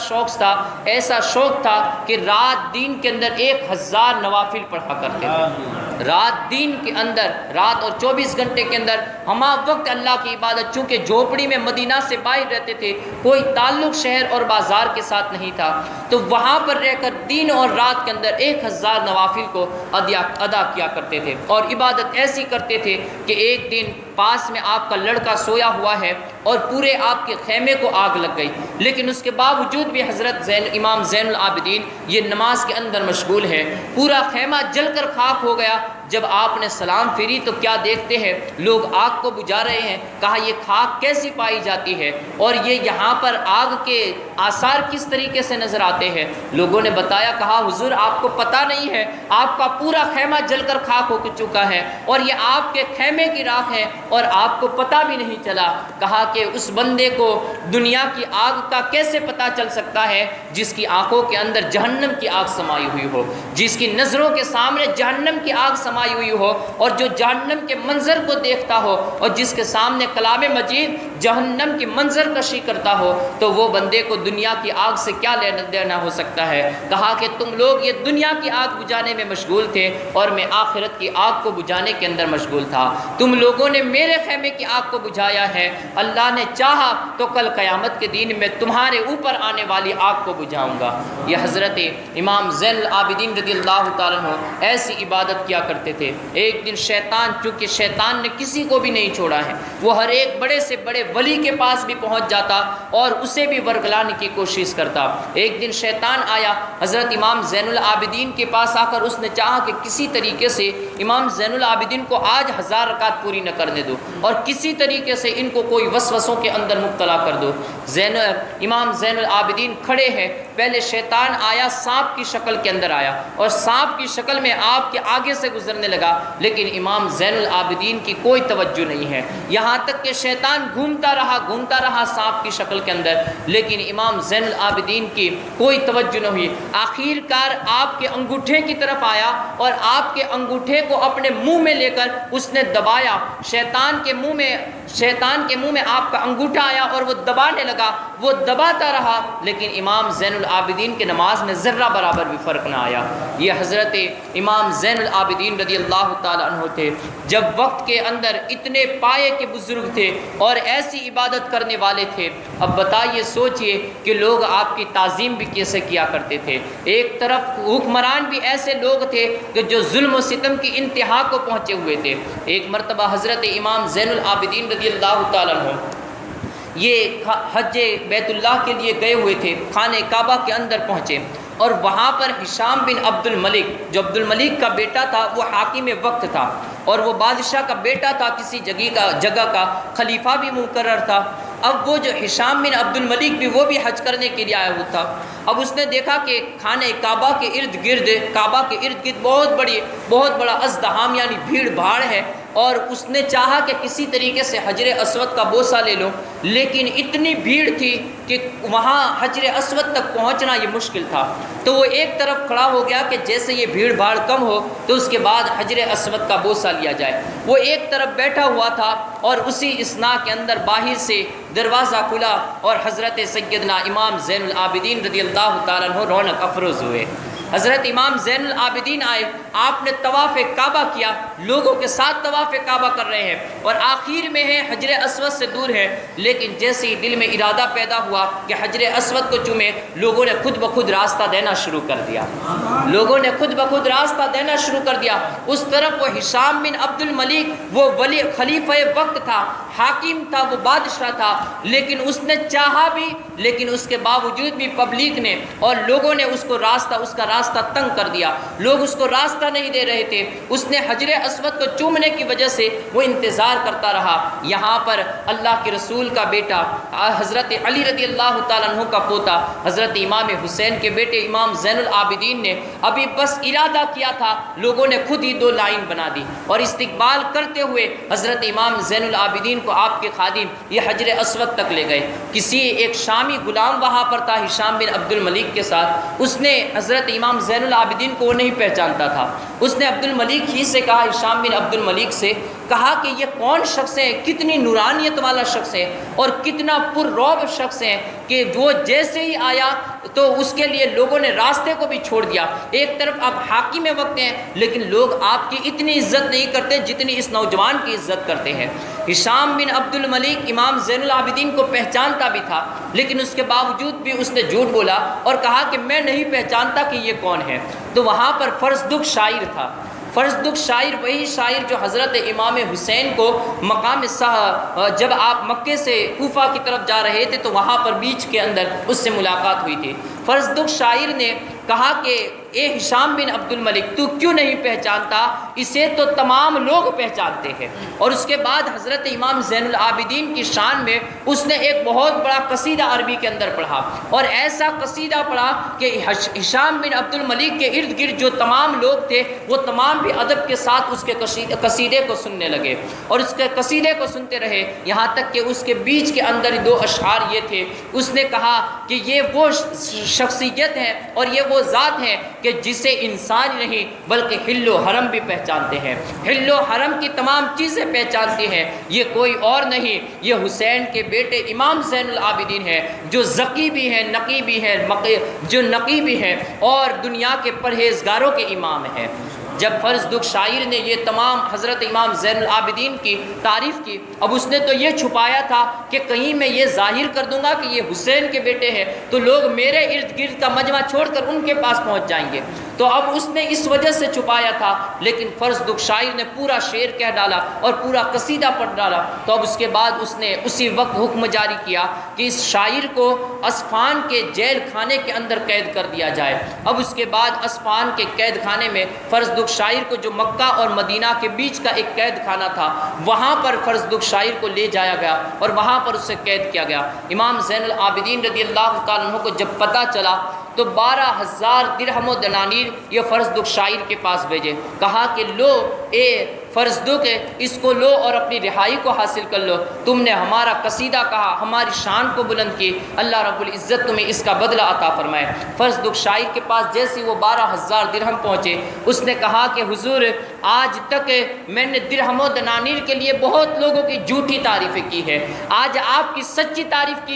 شوق تھا کہ رات دین کے اندر 1000 نوافل پڑھا کرتے تھے۔ رات دین کے اندر، رات اور 24 گھنٹے کے اندر ہمہ وقت اللہ کی عبادت، چونکہ جھوپڑی میں مدینہ سے باہر رہتے تھے، کوئی تعلق شہر اور بازار کے ساتھ نہیں تھا، تو وہاں پر رہ کر دن اور رات کے اندر 1000 نوافل کو ادا کیا کرتے تھے، اور عبادت ایسی کرتے تھے کہ ایک دن پاس میں آپ کا لڑکا سویا ہوا ہے اور پورے آپ کے خیمے کو آگ لگ گئی، لیکن اس کے باوجود بھی حضرت امام زین العابدین یہ نماز کے اندر مشغول ہے، پورا خیمہ جل کر خاک ہو گیا جب آپ نے سلام پھیری تو کیا دیکھتے ہیں؟ لوگ آگ کو بجھا رہے ہیں۔ کہا یہ خاک کیسی پائی جاتی ہے اور یہ یہاں پر آگ کے آثار کس طریقے سے نظر آتے ہیں؟ لوگوں نے بتایا، کہا حضور آپ کو پتہ نہیں ہے، آپ کا پورا خیمہ جل کر خاک ہو چکا ہے اور یہ آپ کے خیمے کی راکھ ہے اور آپ کو پتہ بھی نہیں چلا۔ کہا کہ اس بندے کو دنیا کی آگ کا کیسے پتہ چل سکتا ہے جس کی آنکھوں کے اندر جہنم کی آگ سمائی ہوئی ہو، جس کی نظروں کے سامنے جہنم کی آگ سمائی ہوئی ہو، اور جو جہنم کے منظر کو دیکھتا ہو اور جس کے سامنے کلام مجید جہنم کی منظر کشی کرتا ہو، تو وہ بندے کو دنیا کی آگ سے کیا لینا دینا ہو سکتا ہے؟ کہا کہ تم لوگ یہ دنیا کی آگ بجھانے میں مشغول تھے اور میں آخرت کی آگ کو بجھانے کے اندر مشغول تھا۔ تم لوگوں نے میرے خیمے کی آگ کو بجھایا ہے، اللہ نے چاہا تو کل قیامت کے دن میں تمہارے اوپر آنے والی آگ کو بجھاؤں گا۔ یہ حضرت امام زین العابدین رضی اللہ تعالیٰ عنہ ایسی عبادت کیا کرتے تھے۔ ایک دن شیطان، چونکہ شیطان نے کسی کو بھی نہیں چھوڑا ہے، وہ ہر ایک بڑے سے بڑے ولی کے پاس بھی پہنچ جاتا اور اسے بھی ورگلانے کی کوشش کرتا۔ ایک دن شیطان آیا حضرت امام زین العابدین کے پاس آ کر اس نے چاہا کہ کسی طریقے سے امام زین العابدین کو آج 1000 رکعت پوری نہ کرنے دو اور کسی طریقے سے ان کو کوئی وسوسوں کے اندر مبتلا کر دو۔ امام زین العابدین کھڑے ہیں، پہلے شیطان آیا سانپ کی شکل کے اندر آیا اور سانپ کی شکل میں آپ کے آگے سے گزرنے لگا، لیکن امام زین العابدین کی کوئی توجہ نہیں ہے، یہاں تک کہ شیطان گھومتا رہا سانپ کی شکل کے اندر، لیکن امام زین العابدین کی کوئی توجہ نہ ہوئی۔ آخر کار آپ کے انگوٹھے کی طرف آیا اور آپ کے انگوٹھے کو اپنے منہ میں لے کر اس نے دبایا۔ شیطان کے منہ میں آپ کا انگوٹھا آیا اور وہ دبانے لگا، وہ دباتا رہا، لیکن امام زین العابدین کے نماز میں ذرہ برابر بھی فرق نہ آیا۔ یہ حضرت امام زین العابدین رضی اللہ تعالیٰ عنہ تھے، جب وقت کے اندر اتنے پائے کے بزرگ تھے اور ایسی عبادت کرنے والے تھے۔ اب بتائیے، سوچئے کہ لوگ آپ کی تعظیم بھی کیسے کیا کرتے تھے۔ ایک طرف حکمران بھی ایسے لوگ تھے کہ جو ظلم و ستم کی انتہا کو پہنچے ہوئے تھے۔ ایک مرتبہ حضرت امام زین العابدین رضی اللہ تعالیٰ عنہ یہ حج بیت اللہ کے لیے گئے ہوئے تھے، خانہ کعبہ کے اندر پہنچے اور وہاں پر ہشام بن عبد الملک، جو عبد الملک کا بیٹا تھا، وہ حاکم وقت تھا اور وہ بادشاہ کا بیٹا تھا، کسی جگہ کا خلیفہ بھی مقرر تھا۔ اب وہ جو ہشام بن عبد الملک بھی، وہ بھی حج کرنے کے لیے آیا ہوا تھا۔ اب اس نے دیکھا کہ خانہ کعبہ کے ارد گرد بہت بڑا ازدحام یعنی بھیڑ بھاڑ ہے، اور اس نے چاہا کہ کسی طریقے سے حجر اسود کا بوسہ لے لو، لیکن اتنی بھیڑ تھی کہ وہاں حجر اسود تک پہنچنا یہ مشکل تھا۔ تو وہ ایک طرف کھڑا ہو گیا کہ جیسے یہ بھیڑ بھاڑ کم ہو تو اس کے بعد حجر اسود کا بوسہ لیا جائے۔ وہ ایک طرف بیٹھا ہوا تھا اور اسی اثناء کے اندر باہر سے دروازہ کھلا اور حضرت سیدنا امام زین العابدین رضی اللہ تعالیٰ عنہ رونق افروز ہوئے۔ حضرت امام زین العابدین آئے، آپ نے طواف کعبہ کیا، لوگوں کے ساتھ طواف کعبہ کر رہے ہیں اور آخر میں ہے حجر اسود سے دور ہے، لیکن جیسے ہی دل میں ارادہ پیدا ہوا کہ حجر اسود کو چومے، لوگوں نے خود بخود راستہ دینا شروع کر دیا۔ اس طرف وہ ہشام بن عبد الملک، وہ ولی خلیفہ وقت تھا، حاکم تھا، وہ بادشاہ تھا، لیکن اس نے چاہا بھی، لیکن اس کے باوجود بھی پبلک نے اور لوگوں نے اس کا راستہ تنگ کر دیا، لوگ اس کو راستہ نہیں دے رہے تھے۔ اس نے حجر اسود کو چومنے کی وجہ سے وہ انتظار کرتا رہا۔ یہاں پر اللہ کے رسول کا بیٹا حضرت علی رضی اللہ تعالیٰ عنہ کا پوتا حضرت امام حسین کے بیٹے امام زین العابدین نے ابھی بس ارادہ کیا تھا، لوگوں نے خود ہی 2 لائن بنا دی اور استقبال کرتے ہوئے حضرت امام زین العابدین کو آپ کے خادم یہ حجر اسود تک لے گئے۔ کسی ایک شامی غلام وہاں پر تھا ہشام بن عبد الملک کے ساتھ، اس نے حضرت امام زین العابدین کو وہ نہیں پہچانتا تھا، اس نے عبد الملک ہی سے کہا، ہشام بن عبد الملک سے کہا کہ یہ کون شخص ہے، کتنی نورانیت والا شخص ہے اور کتنا پر رعب شخص ہے کہ وہ جیسے ہی آیا تو اس کے لیے لوگوں نے راستے کو بھی چھوڑ دیا۔ ایک طرف آپ حاکم وقت ہیں، لیکن لوگ آپ کی اتنی عزت نہیں کرتے جتنی اس نوجوان کی عزت کرتے ہیں۔ ہشام بن عبد الملک امام زین العابدین کو پہچانتا بھی تھا، لیکن اس کے باوجود بھی اس نے جھوٹ بولا اور کہا کہ میں نہیں پہچانتا کہ یہ کون ہے۔ تو وہاں پر فرزدق شاعر تھا، فرزدق شاعر وہی شاعر جو حضرت امام حسین کو مقام جب آپ مکے سے کوفہ کی طرف جا رہے تھے تو وہاں پر بیچ کے اندر اس سے ملاقات ہوئی تھی۔ فرزدق شاعر نے کہا کہ اے ہشام بن عبد الملک تو کیوں نہیں پہچانتا، اسے تو تمام لوگ پہچانتے ہیں۔ اور اس کے بعد حضرت امام زین العابدین کی شان میں اس نے ایک بہت بڑا قصیدہ عربی کے اندر پڑھا، اور ایسا قصیدہ پڑھا کہ ہشام بن عبد الملک کے ارد گرد جو تمام لوگ تھے وہ تمام بھی ادب کے ساتھ اس کے قصیدے کو سننے لگے، اور اس کے قصیدے کو سنتے رہے، یہاں تک کہ اس کے بیچ کے اندر دو اشعار یہ تھے، اس نے کہا کہ یہ وہ شخصیت ہے اور یہ وہ ذات ہے کہ جسے انسان نہیں بلکہ حل و حرم بھی پہچانتے ہیں، حل و حرم کی تمام چیزیں پہچانتے ہیں، یہ کوئی اور نہیں، یہ حسین کے بیٹے امام زین العابدین ہے، جو ذکی بھی ہیں، نقی بھی ہیں، جو نقی بھی ہیں اور دنیا کے پرہیزگاروں کے امام ہیں۔ جب فرزدق شاعر نے یہ تمام حضرت امام زین العابدین کی تعریف کی، اب اس نے تو یہ چھپایا تھا کہ کہیں میں یہ ظاہر کر دوں گا کہ یہ حسین کے بیٹے ہیں تو لوگ میرے ارد گرد کا مجمع چھوڑ کر ان کے پاس پہنچ جائیں گے، تو اب اس نے اس وجہ سے چھپایا تھا، لیکن فرزدق شاعر نے پورا شعر کہہ ڈالا اور پورا قصیدہ پڑھ ڈالا، تو اب اس کے بعد اس نے اسی وقت حکم جاری کیا کہ اس شاعر کو اصفہان کے جیل خانے کے اندر قید کر دیا جائے۔ اب اس کے بعد اصفہان کے قید خانے میں فرزدق شاعر کو، جو مکہ اور مدینہ کے بیچ کا ایک قید خانہ تھا، وہاں پر فرزدق شاعر کو لے جایا گیا اور وہاں پر اسے قید کیا گیا۔ امام زین العابدین رضی اللہ تعالیٰ عنہ کو جب پتہ چلا تو 12,000 درہم و دنانیر یہ فرزدق شاعر کے پاس بھیجے، کہا کہ لو اے فرزدق، اس کو لو اور اپنی رہائی کو حاصل کر لو، تم نے ہمارا قصیدہ کہا، ہماری شان کو بلند کی، اللہ رب العزت تمہیں اس کا بدلہ عطا فرمائے۔ فرزدق شاعر کے پاس جیسے وہ 12,000 درہم پہنچے، اس نے کہا کہ حضور آج تک میں نے درہم و دنانیر کے لیے بہت لوگوں کی جھوٹی تعریفیں کی ہے، آج آپ کی سچی تعریف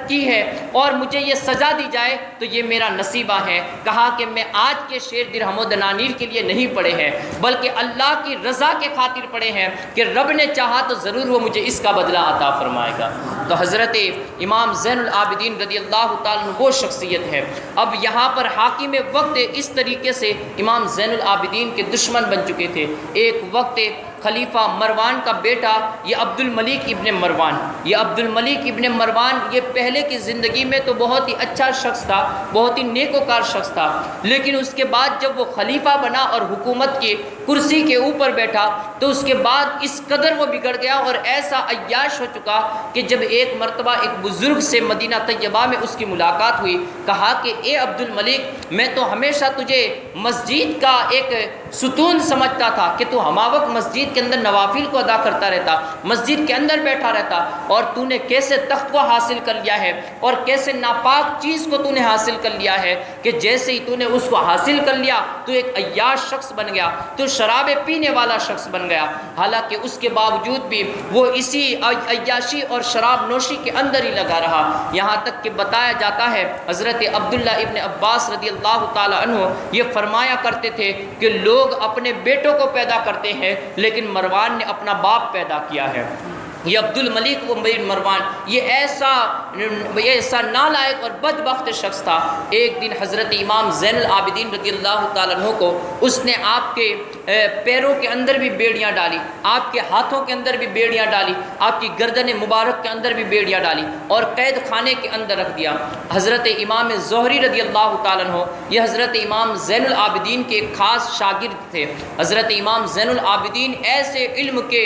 کی ہے اور مجھے یہ سزا دی جائے تو یہ میرا نصیبہ ہے۔ کہا کہ میں آج کے شعر درہم و دنانیر کے لیے نہیں پڑھے ہیں بلکہ اللہ کی رضا کے خاطر پڑھے ہیں کہ رب نے چاہا تو ضرور وہ مجھے اس کا بدلہ عطا فرمائے گا۔ تو حضرت امام زین العابدین رضی اللہ تعالیٰ عنہ وہ شخصیت ہے۔ اب یہاں پر حاکم وقت اس طریقے سے امام زین العابدین کے دشمن بن چکے تھے۔ ایک وقت خلیفہ مروان کا بیٹا یہ عبد الملک ابن مروان، یہ عبد الملک ابن مروان یہ پہلے کی زندگی میں تو بہت ہی اچھا شخص تھا، بہت ہی نیکوکار شخص تھا، لیکن اس کے بعد جب وہ خلیفہ بنا اور حکومت کی کرسی کے اوپر بیٹھا تو اس کے بعد اس قدر وہ بگڑ گیا اور ایسا عیاش ہو چکا کہ جب ایک مرتبہ ایک بزرگ سے مدینہ طیبہ میں اس کی ملاقات ہوئی، کہا کہ اے عبد الملک میں تو ہمیشہ تجھے مسجد کا ایک ستون سمجھتا تھا کہ تو ہمہ وقت مسجد کے اندر نوافل کو ادا کرتا رہتا، مسجد کے اندر بیٹھا رہتا، اور تو نے کیسے تخت کو حاصل کر لیا ہے اور کیسے ناپاک چیز کو تو نے حاصل کر لیا ہے کہ جیسے ہی تو نے اس کو حاصل کر لیا تو ایک عیاش شخص بن گیا، تو شراب پینے والا شخص بن گیا۔ حالانکہ اس کے باوجود بھی وہ اسی عیاشی اور شراب نوشی کے اندر ہی لگا رہا، یہاں تک کہ بتایا جاتا ہے حضرت عبداللہ ابن عباس رضی اللہ تعالی عنہ یہ فرمایا کرتے تھے کہ لوگ اپنے بیٹوں کو پیدا کرتے ہیں لیکن مروان نے اپنا باپ پیدا کیا ہے۔ یہ عبد الملک بن مروان یہ ایسا نالائق اور بدبخت شخص تھا۔ ایک دن حضرت امام زین العابدین رضی اللہ تعالیٰ عنہ کو اس نے آپ کے پیروں کے اندر بھی بیڑیاں ڈالی، آپ کے ہاتھوں کے اندر بھی بیڑیاں ڈالی، آپ کی گردن مبارک کے اندر بھی بیڑیاں ڈالی اور قید خانے کے اندر رکھ دیا۔ حضرت امام زہری رضی اللہ تعالیٰ عنہ یہ حضرت امام زین العابدین کے ایک خاص شاگرد تھے۔ حضرت امام زین العابدین ایسے علم کے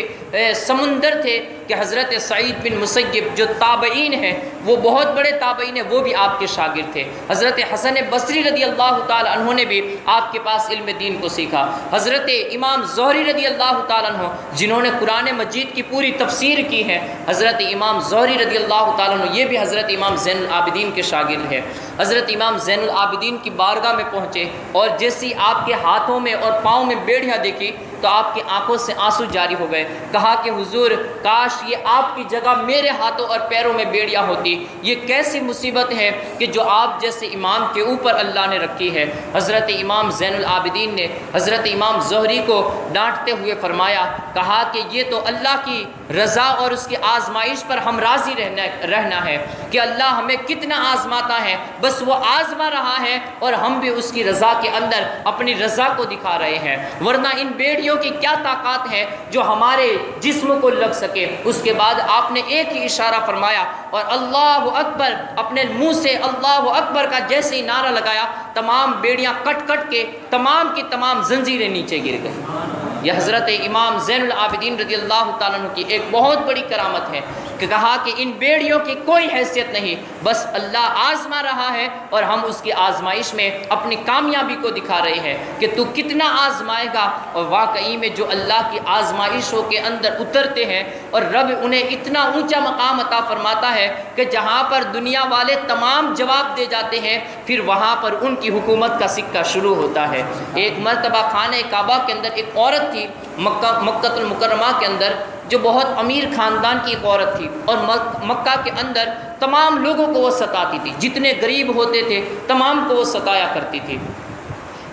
سمندر تھے کہ حضرت سعید بن مسیب جو تابعین ہیں، وہ بہت بڑے تابعین ہیں، وہ بھی آپ کے شاگرد تھے۔ حضرت حسن بصری رضی اللہ تعالی عنہ نے بھی آپ کے پاس علم دین کو سیکھا۔ حضرت امام زہری رضی اللہ تعالی عنہ جنہوں نے قرآن مجید کی پوری تفسیر کی ہے، حضرت امام زہری رضی اللہ تعالی عنہ یہ بھی حضرت امام زین العابدین کے شاگرد ہیں۔ حضرت امام زین العابدین کی بارگاہ میں پہنچے اور جیسی آپ کے ہاتھوں میں اور پاؤں میں بیڑیاں دیکھی تو آپ کی آنکھوں سے آنسو جاری ہو گئے۔ کہا کہ حضور کاش یہ آپ کی جگہ میرے ہاتھوں اور پیروں میں بیڑیاں ہوتی، یہ کیسی مصیبت ہے کہ جو آپ جیسے امام کے اوپر اللہ نے رکھی ہے۔ حضرت امام زین العابدین نے حضرت امام زہری کو ڈانٹتے ہوئے فرمایا، کہا کہ یہ تو اللہ کی رضا اور اس کی آزمائش پر ہم راضی رہنا ہے کہ اللہ ہمیں کتنا آزماتا ہے، بس وہ آزما رہا ہے اور ہم بھی اس کی رضا کے اندر اپنی رضا کو دکھا رہے ہیں، ورنہ ان بیڑیوں بیڑیوں کی کیا طاقت ہے جو ہمارے جسم کو لگ سکے۔ اس کے بعد آپ نے ایک ہی اشارہ فرمایا اور اللہ اکبر، اپنے منہ سے اللہ اکبر کا جیسے ہی نعرہ لگایا، تمام بیڑیاں کٹ کٹ کے تمام کی تمام زنجیریں نیچے گر گئیں۔ یہ حضرت امام زین العابدین رضی اللہ تعالیٰ عنہ کی ایک بہت بڑی کرامت ہے کہ کہا کہ ان بیڑیوں کی کوئی حیثیت نہیں، بس اللہ آزما رہا ہے اور ہم اس کی آزمائش میں اپنی کامیابی کو دکھا رہے ہیں کہ تو کتنا آزمائے گا۔ اور واقعی میں جو اللہ کی آزمائشوں کے اندر اترتے ہیں اور رب انہیں اتنا اونچا مقام عطا فرماتا ہے کہ جہاں پر دنیا والے تمام جواب دے جاتے ہیں، پھر وہاں پر ان کی حکومت کا سکہ شروع ہوتا ہے۔ ایک مرتبہ خانہ کعبہ کے اندر ایک عورت تھی، مکہ المکرمہ کے اندر، جو بہت امیر خاندان کی ایک عورت تھی، اور مکہ کے اندر تمام لوگوں کو وہ ستاتی تھی، جتنے غریب ہوتے تھے تمام کو وہ ستایا کرتی تھی۔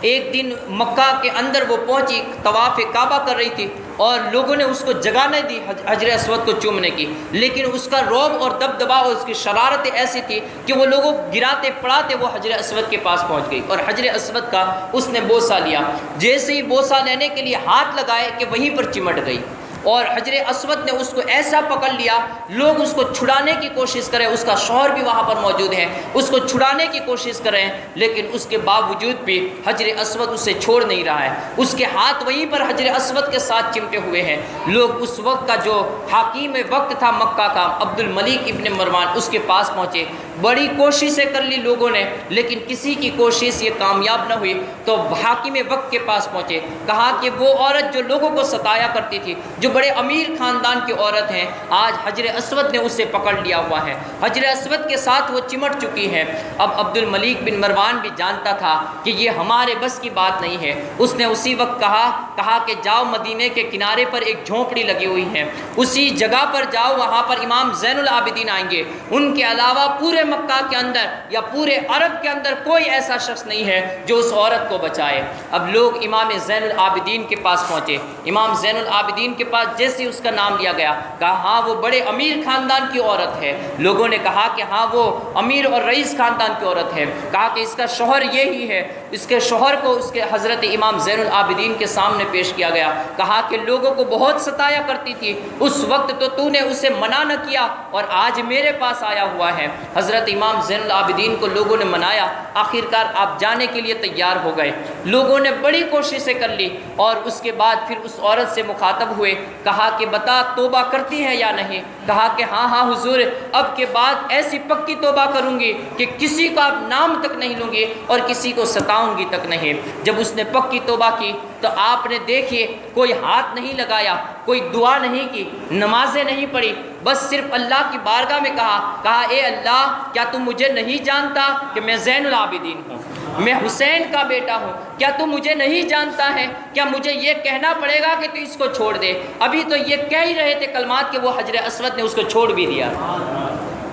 ایک دن مکہ کے اندر وہ پہنچی، طواف کعبہ کر رہی تھی اور لوگوں نے اس کو جگہ نہیں دی حجر اسود کو چومنے کی، لیکن اس کا رعب اور دبدبا اور اس کی شرارت ایسی تھی کہ وہ لوگوں گراتے پڑاتے وہ حجر اسود کے پاس پہنچ گئی اور حجر اسود کا اس نے بوسہ لیا۔ جیسے ہی بوسہ لینے کے لیے ہاتھ لگائے کہ وہیں پر چمٹ گئی، اور حجر اسود نے اس کو ایسا پکڑ لیا، لوگ اس کو چھڑانے کی کوشش کریں، اس کا شوہر بھی وہاں پر موجود ہے، اس کو چھڑانے کی کوشش کریں، لیکن اس کے باوجود بھی حجر اسود اسے چھوڑ نہیں رہا ہے، اس کے ہاتھ وہیں پر حجر اسود کے ساتھ چمٹے ہوئے ہیں۔ لوگ اس وقت کا جو حاکم وقت تھا مکہ کا، عبد الملک ابن مروان، اس کے پاس پہنچے، بڑی کوششیں کر لی لوگوں نے، لیکن کسی کی کوشش یہ کامیاب نہ ہوئی، تو حاکم وقت کے پاس پہنچے، کہا کہ وہ عورت جو لوگوں کو ستایا کرتی تھی، جو بڑے امیر خاندان کی عورت ہیں، آج حجر اسود نے اسے پکڑ لیا ہوا ہے، حجر اسود کے ساتھ وہ چمٹ چکی ہے۔ اب عبد الملک بن مروان بھی جانتا تھا کہ یہ ہمارے بس کی بات نہیں ہے، اس نے اسی وقت کہا کہ جاؤ، مدینے کے کنارے پر ایک جھونپڑی لگی ہوئی ہے، اسی جگہ پر جاؤ، وہاں پر امام زین العابدین آئیں گے، ان کے علاوہ پورے مکہ کے اندر یا پورے عرب کے اندر کوئی ایسا شخص نہیں ہے جو اس عورت کو بچائے۔ اب لوگ امام زین العابدین کے پاس پہنچے، امام زین العابدین کے پاس جیسے اس کا نام لیا گیا، کہا ہاں وہ بڑے امیر خاندان کی عورت ہے۔ لوگوں نے کہا کہ ہاں وہ امیر اور رئیس خاندان کی عورت ہے، کہا کہ اس کا شوہر یہی ہے۔ اس کے شوہر کو اس کے حضرت امام زین العابدین کے سامنے پیش کیا گیا، کہا کہ لوگوں کو بہت ستایا کرتی تھی، اس وقت تو نے اسے منع نہ کیا اور آج میرے پاس آیا ہوا ہے۔ حضرت امام زین العابدین کو لوگوں نے منایا، آخرکار آپ جانے کے لیے تیار ہو گئے۔ لوگوں نے بڑی کوششیں کر لی اور اس کے بعد پھر اس عورت سے مخاطب ہوئے، کہا کہ بتا توبہ کرتی ہے یا نہیں؟ کہا کہ ہاں ہاں حضور، اب کے بعد ایسی پکی توبہ کروں گی کہ کسی کا نام تک نہیں لوں گی اور کسی کو ستاؤں گی تک نہیں۔ جب اس نے پکی توبہ کی تو آپ نے دیکھیے کوئی ہاتھ نہیں لگایا، کوئی دعا نہیں کی، نمازیں نہیں پڑھی، بس صرف اللہ کی بارگاہ میں کہا اے اللہ، کیا تم مجھے نہیں جانتا کہ میں زین العابدین ہوں، میں حسین کا بیٹا ہوں؟ کیا تم مجھے نہیں جانتا ہے؟ کیا مجھے یہ کہنا پڑے گا کہ تو اس کو چھوڑ دے؟ ابھی تو یہ کہہ ہی رہے تھے کلمات کہ وہ حجر اسود نے اس کو چھوڑ بھی دیا۔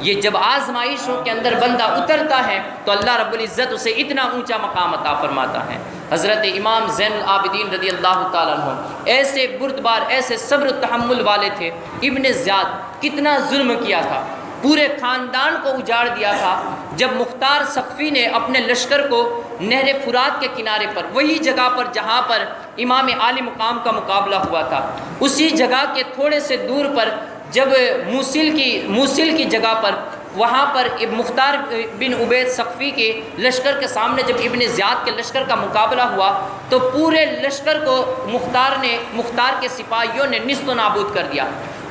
یہ جب آزمائشوں کے اندر بندہ اترتا ہے تو اللہ رب العزت اسے اتنا اونچا مقام عطا فرماتا ہے۔ حضرت امام زین العابدین رضی اللہ تعالیٰ عنہ ایسے بردبار، ایسے صبر و تحمل والے تھے۔ ابن زیاد کتنا ظلم کیا تھا، پورے خاندان کو اجاڑ دیا تھا۔ جب مختار ثقفی نے اپنے لشکر کو نہر فرات کے کنارے پر، وہی جگہ پر جہاں پر امام عالی مقام کا مقابلہ ہوا تھا، اسی جگہ کے تھوڑے سے دور پر جب موصل کی جگہ پر، وہاں پر مختار بن عبید ثقفی کے لشکر کے سامنے جب ابن زیاد کے لشکر کا مقابلہ ہوا تو پورے لشکر کو مختار کے سپاہیوں نے نیست و نابود کر دیا۔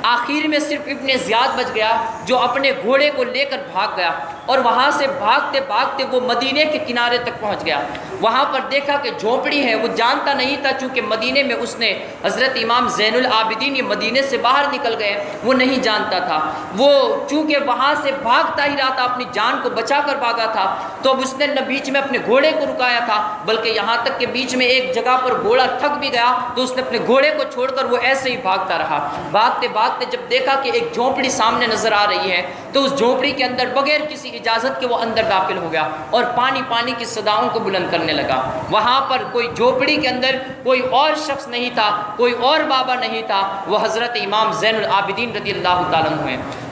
آخر میں صرف ابن زیاد بچ گیا جو اپنے گھوڑے کو لے کر بھاگ گیا، اور وہاں سے بھاگتے بھاگتے وہ مدینے کے کنارے تک پہنچ گیا۔ وہاں پر دیکھا کہ جھونپڑی ہے، وہ جانتا نہیں تھا چونکہ مدینے میں اس نے حضرت امام زین العابدین یہ مدینے سے باہر نکل گئے، وہ نہیں جانتا تھا۔ وہ چونکہ وہاں سے بھاگتا ہی رہا تھا، اپنی جان کو بچا کر بھاگا تھا، تو اب اس نے نہ بیچ میں اپنے گھوڑے کو رکایا تھا، بلکہ یہاں تک کہ بیچ میں ایک جگہ پر گھوڑا تھک بھی گیا تو اس نے اپنے گھوڑے کو چھوڑ کر وہ ایسے ہی بھاگتا رہا۔ بھاگتے بھاگتے جب دیکھا کہ ایک جھونپڑی سامنے نظر آ رہی ہے تو اس جھونپڑی کے اندر بغیر کسی اجازت کے وہ اندر داخل ہو گیا اور پانی کی صداؤں کو بلند کرنے لگا۔ وہاں پر کوئی جھونپڑی کے اندر کوئی اور شخص نہیں تھا، کوئی اور بابا نہیں تھا، وہ حضرت امام زین العابدین رضی اللہ تعالیٰ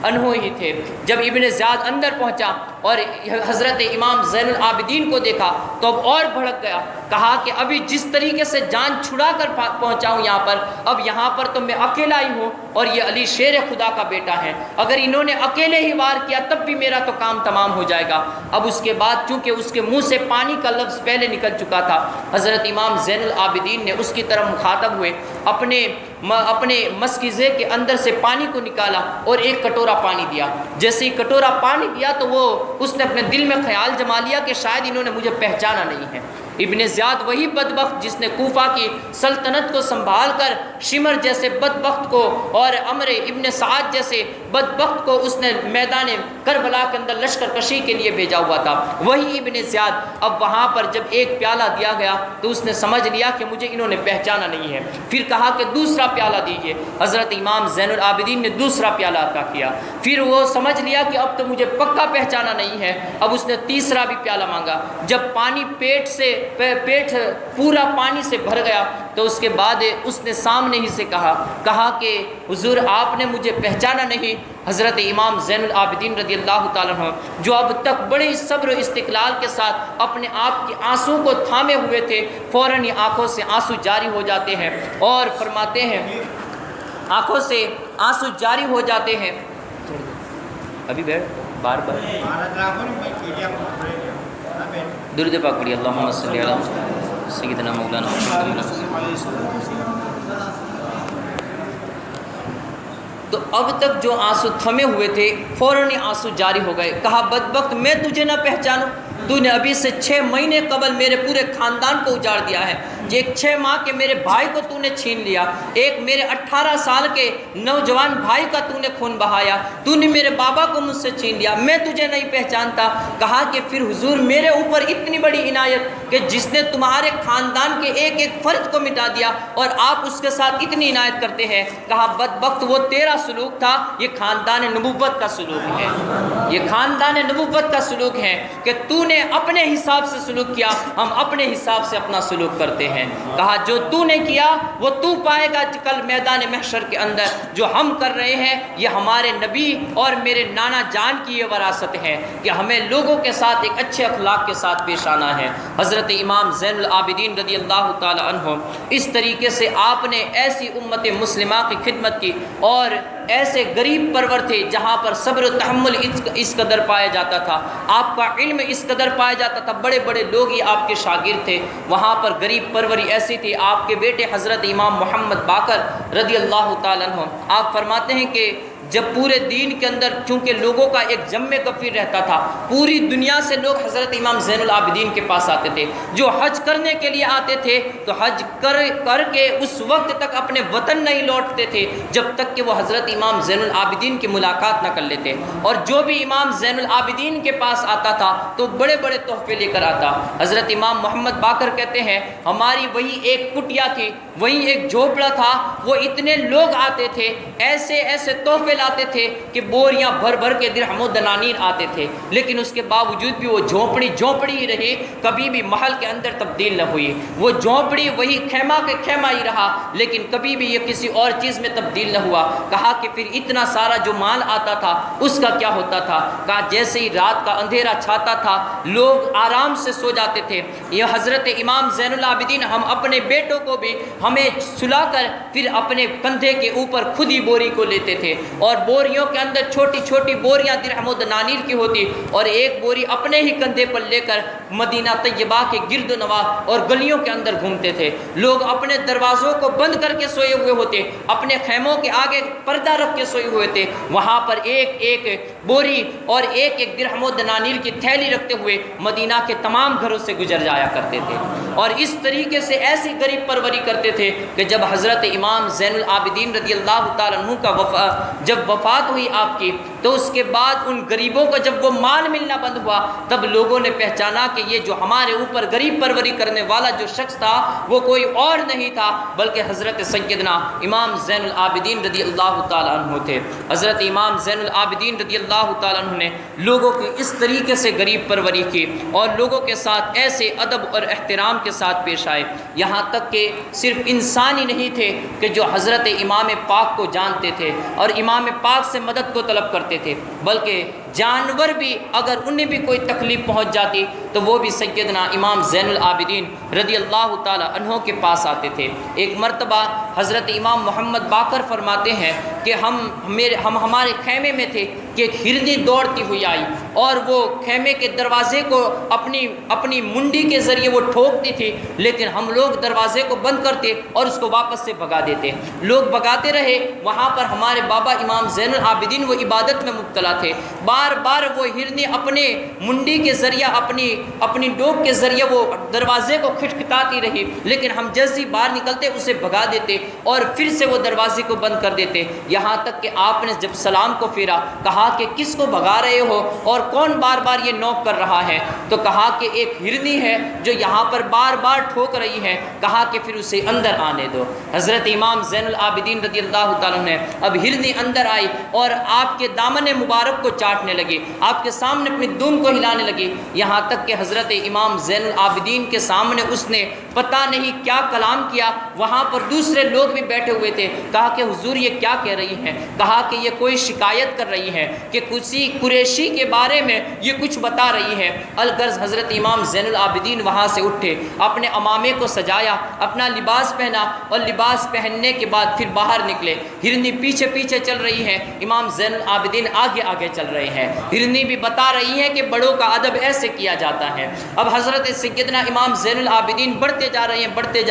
عنہ ہی تھے۔ جب ابن زیاد اندر پہنچا اور حضرت امام زین العابدین کو دیکھا تو اب اور بھڑک گیا، کہا کہ ابھی جس طریقے سے جان چھڑا کر پہنچا ہوں یہاں پر، اب یہاں پر تو میں اکیلا ہی ہوں اور یہ علی شیر خدا کا بیٹا ہے، اگر انہوں نے اکیلے ہی وار کیا تب بھی میرا تو کام تمام ہو جائے گا۔ اب اس کے بعد چونکہ اس کے منہ سے پانی کا لفظ پہلے نکل چکا تھا، حضرت امام زین العابدین نے اس کی طرف مخاطب ہوئے، اپنے مسکیزے کے اندر سے پانی کو نکالا اور ایک کٹورا پانی دیا۔ جیسے ہی کٹورا پانی دیا تو اس نے اپنے دل میں خیال جما لیا کہ شاید انہوں نے مجھے پہچانا نہیں ہے۔ ابن زیاد وہی بدبخت جس نے کوفہ کی سلطنت کو سنبھال کر شمر جیسے بدبخت کو اور عمر ابن سعد جیسے بدبخت کو اس نے میدان کربلا کے اندر لشکر کشی کے لیے بھیجا ہوا تھا، وہی ابن زیاد اب وہاں پر جب ایک پیالہ دیا گیا تو اس نے سمجھ لیا کہ مجھے انہوں نے پہچانا نہیں ہے، پھر کہا کہ دوسرا پیالہ دیجیے۔ حضرت امام زین العابدین نے دوسرا پیالہ عطا کیا، پھر وہ سمجھ لیا کہ اب تو مجھے پکا پہچانا نہیں ہے، اب اس نے تیسرا بھی پیالہ مانگا۔ جب پانی پیٹ پورا پانی سے بھر گیا تو اس کے بعد اس نے سامنے ہی سے کہا کہ حضور آپ نے مجھے پہچانا نہیں۔ حضرت امام زین العابدین رضی اللہ تعالیٰ عنہ جو اب تک بڑے صبر و استقلال کے ساتھ اپنے آپ کے آنسوں کو تھامے ہوئے تھے، فوراً آنکھوں سے آنسو جاری ہو جاتے ہیں اور فرماتے ہیں، آنکھوں سے آنسو جاری ہو جاتے ہیں۔ ابھی بیٹھ بار درود پاک پڑھی، اللہم صلی علی سیدنا مولانا تو اب تک جو آنسو تھمے ہوئے تھے فوراً آنسو جاری ہو گئے۔ کہا بدبخت میں تجھے نہ پہچانوں، تو نے ابھی سے 6 مہینے قبل میرے پورے خاندان کو اجاڑ دیا ہے، ایک 6 ماہ کے میرے بھائی کو تو نے چھین لیا، ایک میرے 18 سال کے نوجوان بھائی کا تو نے خون بہایا، تو نے میرے بابا کو مجھ سے چھین لیا، میں تجھے نہیں پہچانتا۔ کہا کہ پھر حضور میرے اوپر اتنی بڑی عنایت کہ جس نے تمہارے خاندان کے ایک ایک فرد کو مٹا دیا اور آپ اس کے ساتھ اتنی عنایت کرتے ہیں۔ کہا بدبخت وہ تیرا سلوک تھا، یہ خاندان نبوت کا سلوک ہے، یہ خاندان نبوت کا سلوک ہے کہ تو نے اپنے حساب سے سلوک کیا، ہم اپنے حساب سے اپنا سلوک کرتے ہیں۔ کہا جو تو نے کیا وہ تو پائے گا کل میدان محشر کے اندر، جو ہم کر رہے ہیں یہ ہمارے نبی اور میرے نانا جان کی یہ وراثت ہے کہ ہمیں لوگوں کے ساتھ ایک اچھے اخلاق کے ساتھ پیش آنا ہے۔ حضرت امام زین العابدین رضی اللہ تعالی عنہ اس طریقے سے آپ نے ایسی امت مسلمہ کی خدمت کی اور ایسے غریب پرور تھے جہاں پر صبر و تحمل اس قدر پایا جاتا تھا، آپ کا علم اس قدر پایا جاتا تھا، بڑے بڑے لوگ ہی آپ کے شاگرد تھے، وہاں پر غریب پروری ایسی تھی۔ آپ کے بیٹے حضرت امام محمد باقر رضی اللہ تعالیٰ عنہ آپ فرماتے ہیں کہ جب پورے دین کے اندر چونکہ لوگوں کا ایک جم کثیر رہتا تھا، پوری دنیا سے لوگ حضرت امام زین العابدین کے پاس آتے تھے، جو حج کرنے کے لیے آتے تھے تو حج کر کے اس وقت تک اپنے وطن نہیں لوٹتے تھے جب تک کہ وہ حضرت امام زین العابدین کی ملاقات نہ کر لیتے، اور جو بھی امام زین العابدین کے پاس آتا تھا تو بڑے بڑے تحفے لے کر آتا۔ حضرت امام محمد باقر کہتے ہیں ہماری وہی ایک کٹیا تھی، وہی ایک جھوپڑا تھا، وہ اتنے لوگ آتے تھے، ایسے ایسے تحفے لاتے تھے کہ بوریاں بھر بھر کے درہم و دنانیر آتے تھے، لیکن اس کے باوجود بھی وہ جھونپڑی ہی رہی، کبھی بھی محل کے اندر تبدیل نہ ہوئی، وہ جھونپڑی وہی خیمہ کے خیمہ ہی رہا، لیکن کبھی بھی یہ کسی اور چیز میں تبدیل نہ ہوا۔ کہا کہ پھر اتنا سارا جو مال آتا تھا اس کا کیا ہوتا تھا؟ کہا جیسے ہی رات کا اندھیرا چھاتا تھا لوگ آرام سے سو جاتے تھے، یہ حضرت امام زین العابدین ہم اپنے بیٹوں کو بھی ہمیں سلا کر پھر اپنے کندھے کے اوپر خود ہی بوری کو لیتے تھے، اور بوریوں کے اندر چھوٹی چھوٹی بوریاں درہم و دنانیر کی ہوتی، اور ایک بوری اپنے ہی کندھے پر لے کر مدینہ طیبہ کے گرد و نواح اور گلیوں کے اندر گھومتے تھے۔ لوگ اپنے دروازوں کو بند کر کے سوئے ہوئے ہوتے، اپنے خیموں کے آگے پردہ رکھ کے سوئے ہوئے تھے، وہاں پر ایک ایک بوری اور ایک ایک درہم و دنانیر کی تھیلی رکھتے ہوئے مدینہ کے تمام گھروں سے گزر جایا کرتے تھے، اور اس طریقے سے ایسی غریب پروری کرتے تھے کہ جب حضرت امام زین العابدین رضی اللہ تعالیٰ عنہ کا جب وفات ہوئی آپ کی تو اس کے بعد ان غریبوں کو جب وہ مال ملنا بند ہوا تب لوگوں نے پہچانا کہ یہ جو ہمارے اوپر غریب پروری کرنے والا جو شخص تھا وہ کوئی اور نہیں تھا بلکہ حضرت سیدنا امام زین العابدین رضی اللہ تعالیٰ عنہ تھے۔ حضرت امام زین العابدین رضی اللہ تعالیٰ عنہ نے لوگوں کی اس طریقے سے غریب پروری کی اور لوگوں کے ساتھ ایسے ادب اور احترام کے ساتھ پیش آئے، یہاں تک کہ صرف انسان ہی نہیں تھے کہ جو حضرت امام پاک کو جانتے تھے اور امام پاک سے مدد کو طلب کرتے تھے، بلکہ جانور بھی اگر انہیں بھی کوئی تکلیف پہنچ جاتی تو وہ بھی سیدنا امام زین العابدین رضی اللہ تعالی عنہ کے پاس آتے تھے۔ ایک مرتبہ حضرت امام محمد باقر فرماتے ہیں کہ ہم ہمارے خیمے میں تھے کہ ایک ہرنی دوڑتی ہوئی آئی اور وہ خیمے کے دروازے کو اپنی منڈی کے ذریعے وہ ٹھوکتی تھی، لیکن ہم لوگ دروازے کو بند کرتے اور اس کو واپس سے بھگا دیتے۔ لوگ بھگاتے رہے، وہاں پر ہمارے بابا امام زین العابدین وہ عبادت میں مبتلا تھے، بار بار وہ ہرنی اپنے منڈی کے ذریعہ اپنی ڈوک کے ذریعے وہ دروازے کو کھٹکھٹاتی رہی، لیکن ہم جیسے باہر نکلتے اسے بھگا دیتے اور پھر سے وہ دروازے کو بند کر دیتے، یہاں تک کہ آپ نے جب سلام کو پھیرا کہا کہ کس کو بھگا رہے ہو اور کون بار بار یہ نوک کر رہا ہے؟ تو کہا کہ ایک ہرنی ہے جو یہاں پر بار بار ٹھوک رہی ہے، کہا کہ پھر اسے اندر آنے دو۔ حضرت امام زین العابدین رضی اللہ تعالیٰ نے اب ہرنی اندر آئی اور آپ کے دامن مبارک کو چاٹنے لگی، آپ کے سامنے اپنی دم کو ہلانے لگی، یہاں تک کہ حضرت امام زین العابدین کے سامنے اس نے پتہ نہیں کیا کلام کیا، وہاں پر دوسرے لوگ بھی بیٹھے ہوئے تھے، کہا کہ حضور یہ کیا کہہ رہی ہیں؟ کہا کہ یہ کوئی شکایت کر رہی ہے کہ کسی قریشی کے بارے میں یہ کچھ بتا رہی ہے۔ الغرض حضرت امام زین العابدین وہاں سے اٹھے، اپنے امامے کو سجایا، اپنا لباس پہنا اور لباس پہننے کے بعد پھر باہر نکلے۔ ہرنی پیچھے پیچھے چل رہی ہے، امام زین العابدین آگے آگے چل رہے ہیں، ہرنی بھی بتا رہی ہے کہ بڑوں کا ادب ایسے کیا جاتا ہے۔ اب حضرت سیدنا امام زین العابدین بڑھتے جا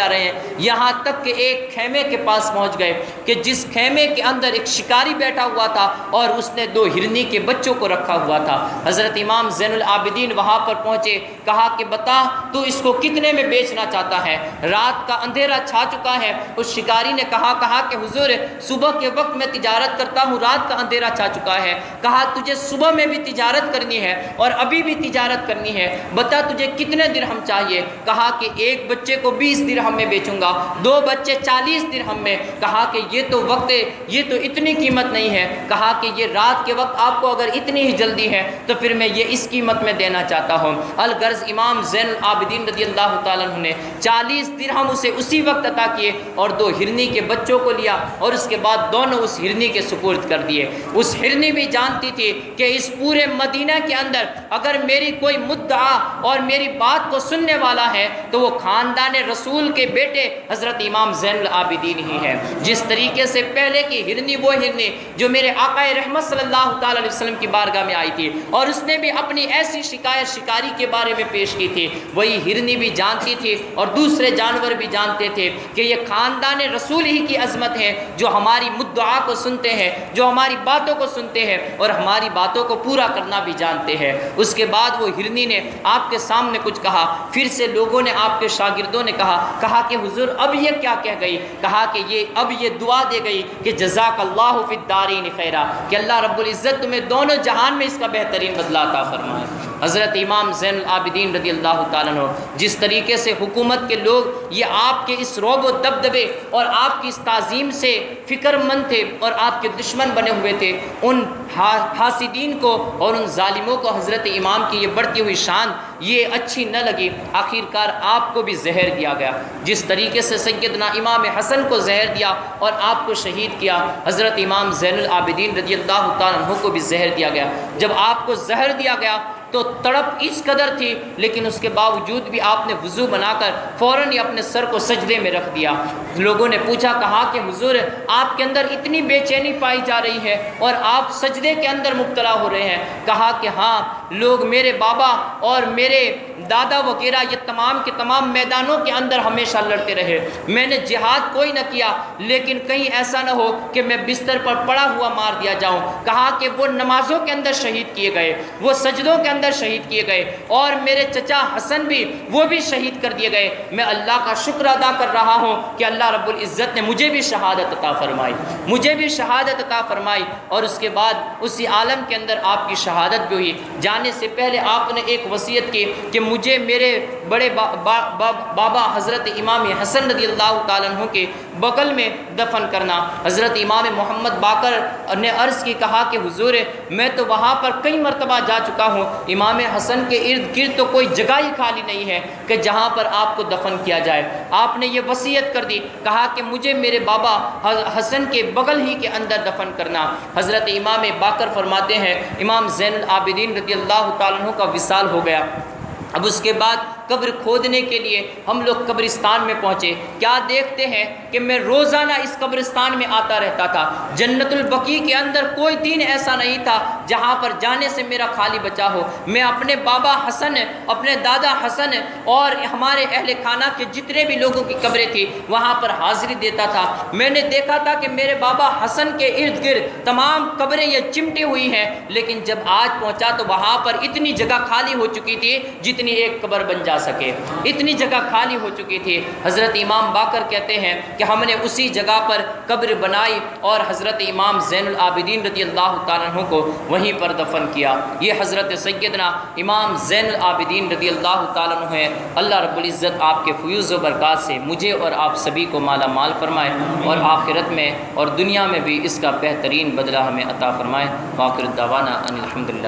رہے ہیں یہاں تک کہ ایک خیمے کے پاس پہنچ گئے کہ جس خیمے کے اندر ایک شکاری بیٹھا ہوا تھا اور اس نے 2 ہرنی کے بچوں کو رکھا ہوا تھا۔ حضرت امام زین العابدین وہاں پر پہنچے، کہا کہ بتا تو اس کو کتنے میں بیچنا چاہتا ہے؟ رات کا اندھیرا چھا چکا ہے۔ اس شکاری نے کہا کہ حضور صبح کے وقت میں تجارت کرتا ہوں، رات کا اندھیرا چھا چکا ہے۔ کہا تجھے صبح میں بھی تجارت کرنی ہے اور ابھی بھی تجارت کرنی ہے، بتا تجھے کتنے درہم چاہیے؟ کہا کہ ایک بچے کو 20 درہم میں بیچوں گا، 2 بچے 40 درہم میں۔ کہا کہ یہ تو اتنی قیمت نہیں ہے۔ کہا کہ یہ رات کے وقت آپ کو اگر اتنی ہی جلدی ہے تو پھر میں یہ اس قیمت میں دینا چاہتا ہوں۔ الغرض امام زین العابدین رضی اللہ تعالیٰ عنہ نے 40 درہم اسے اسی وقت عطا کیے اور 2 ہرنی کے بچوں کو لیا اور اس کے بعد دونوں اس ہرنی کے سپرد کر دیے۔ اس ہرنی بھی جانتی تھی کہ اس پورے مدینہ کے اندر اگر میری کوئی مدعا اور میری بات کو سننے والا ہے تو وہ خاندان رسول کے بیٹے حضرت امام زین العابدین ہی ہے۔ جس طریقے سے پہلے کی ہرنی وہ ہرنی جو میرے آقا رحمت صلی اللہ تعالی علیہ وسلم کی بارگاہ میں آئی تھی اور اس نے بھی اپنی ایسی شکایت شکاری کے بارے میں پیش کی تھی، وہی ہرنی بھی جانتی تھی اور دوسرے جانور بھی جانتے تھے کہ یہ خاندان رسول ہی کی عظمت ہے جو ہماری مدعا کو سنتے ہیں، جو ہماری باتوں کو سنتے ہیں اور ہماری باتوں کو پورا کرنا بھی جانتے ہیں۔ اس کے بعد وہ ہرنی نے آپ کے سامنے کچھ کہا، پھر سے لوگوں نے آپ کے شاگردوں نے کہا کہ حضور اب یہ کیا کہہ گئی؟ کہا کہ اب یہ دعا دے گئی کہ جزاک اللہ فی الدارین خیرا، کہ اللہ رب العزت تمہیں دونوں جہان میں اس کا بہترین بدلہ عطا فرمائے۔ حضرت امام زین العابدین رضی اللہ تعالیٰ عنہ جس طریقے سے حکومت کے لوگ یہ آپ کے اس رعب و دبدبے اور آپ کی اس تعظیم سے فکر مند تھے اور آپ کے دشمن بنے ہوئے تھے، ان حاسدین کو اور ان ظالموں کو حضرت امام کی یہ بڑھتی ہوئی شان یہ اچھی نہ لگی، آخر کار آپ کو بھی زہر دیا گیا۔ جس طریقے سے سیدنا امام حسن کو زہر دیا اور آپ کو شہید کیا، حضرت امام زین العابدین رضی اللہ تعالیٰ عنہ کو بھی زہر دیا گیا۔ جب آپ کو زہر دیا گیا تو تڑپ اس قدر تھی، لیکن اس کے باوجود بھی آپ نے وضو بنا کر فوراً ہی اپنے سر کو سجدے میں رکھ دیا۔ لوگوں نے پوچھا، کہا کہ حضور آپ کے اندر اتنی بے چینی پائی جا رہی ہے اور آپ سجدے کے اندر مبتلا ہو رہے ہیں؟ کہا کہ ہاں، لوگ میرے بابا اور میرے دادا وغیرہ یہ تمام کے تمام میدانوں کے اندر ہمیشہ لڑتے رہے، میں نے جہاد کوئی نہ کیا، لیکن کہیں ایسا نہ ہو کہ میں بستر پر پڑا ہوا مار دیا جاؤں۔ کہا کہ وہ نمازوں کے اندر شہید کیے گئے، وہ سجدوں کے اندر شہید کیے گئے اور میرے چچا حسن بھی وہ بھی شہید کر دیے گئے۔ میں اللہ کا شکر ادا کر رہا ہوں کہ اللہ رب العزت نے مجھے بھی شہادت عطا فرمائی، مجھے بھی شہادت عطا فرمائی۔ اور اس کے بعد اسی عالم کے اندر آپ کی شہادت بھی ہوئی۔ جانے سے پہلے آپ نے ایک وصیت کی کہ مجھے مجھے میرے بڑے بابا حضرت امام حسن رضی اللہ تعالیٰ عنہ کے بغل میں دفن کرنا۔ حضرت امام محمد باقر نے عرض کی، کہا کہ حضور میں تو وہاں پر کئی مرتبہ جا چکا ہوں، امام حسن کے ارد گرد تو کوئی جگہ ہی خالی نہیں ہے کہ جہاں پر آپ کو دفن کیا جائے۔ آپ نے یہ وصیت کر دی، کہا کہ مجھے میرے بابا حسن کے بغل ہی کے اندر دفن کرنا۔ حضرت امام باقر فرماتے ہیں امام زین العابدین رضی اللہ تعالیٰ عنہ کا وصال ہو گیا۔ اب اس کے بعد قبر کھودنے کے لیے ہم لوگ قبرستان میں پہنچے۔ کیا دیکھتے ہیں کہ میں روزانہ اس قبرستان میں آتا رہتا تھا۔ جنت البقیع کے اندر کوئی دن ایسا نہیں تھا جہاں پر جانے سے میرا خالی بچا ہو۔ میں اپنے بابا حسن، اپنے دادا حسن اور ہمارے اہل خانہ کے جتنے بھی لوگوں کی قبریں تھیں وہاں پر حاضری دیتا تھا۔ میں نے دیکھا تھا کہ میرے بابا حسن کے ارد گرد تمام قبریں یہ چمٹی ہوئی ہیں، لیکن جب آج پہنچا تو وہاں پر اتنی جگہ خالی ہو چکی تھی جتنی ایک قبر بن جا سکے، اتنی جگہ خالی ہو چکی تھی۔ حضرت امام باقر کہتے ہیں کہ ہم نے اسی جگہ پر قبر بنائی اور حضرت امام زین العابدین رضی اللہ تعالیٰ عنہ کو وہیں پر دفن کیا۔ یہ حضرت سیدنا امام زین العابدین رضی اللہ تعالیٰ عنہ ہے۔ اللہ رب العزت آپ کے فیوز و برکات سے مجھے اور آپ سبھی کو مالا مال فرمائے، اور آخرت میں اور دنیا میں بھی اس کا بہترین بدلہ ہمیں عطا فرمائے۔ وآخر دعوانا ان الحمدللہ۔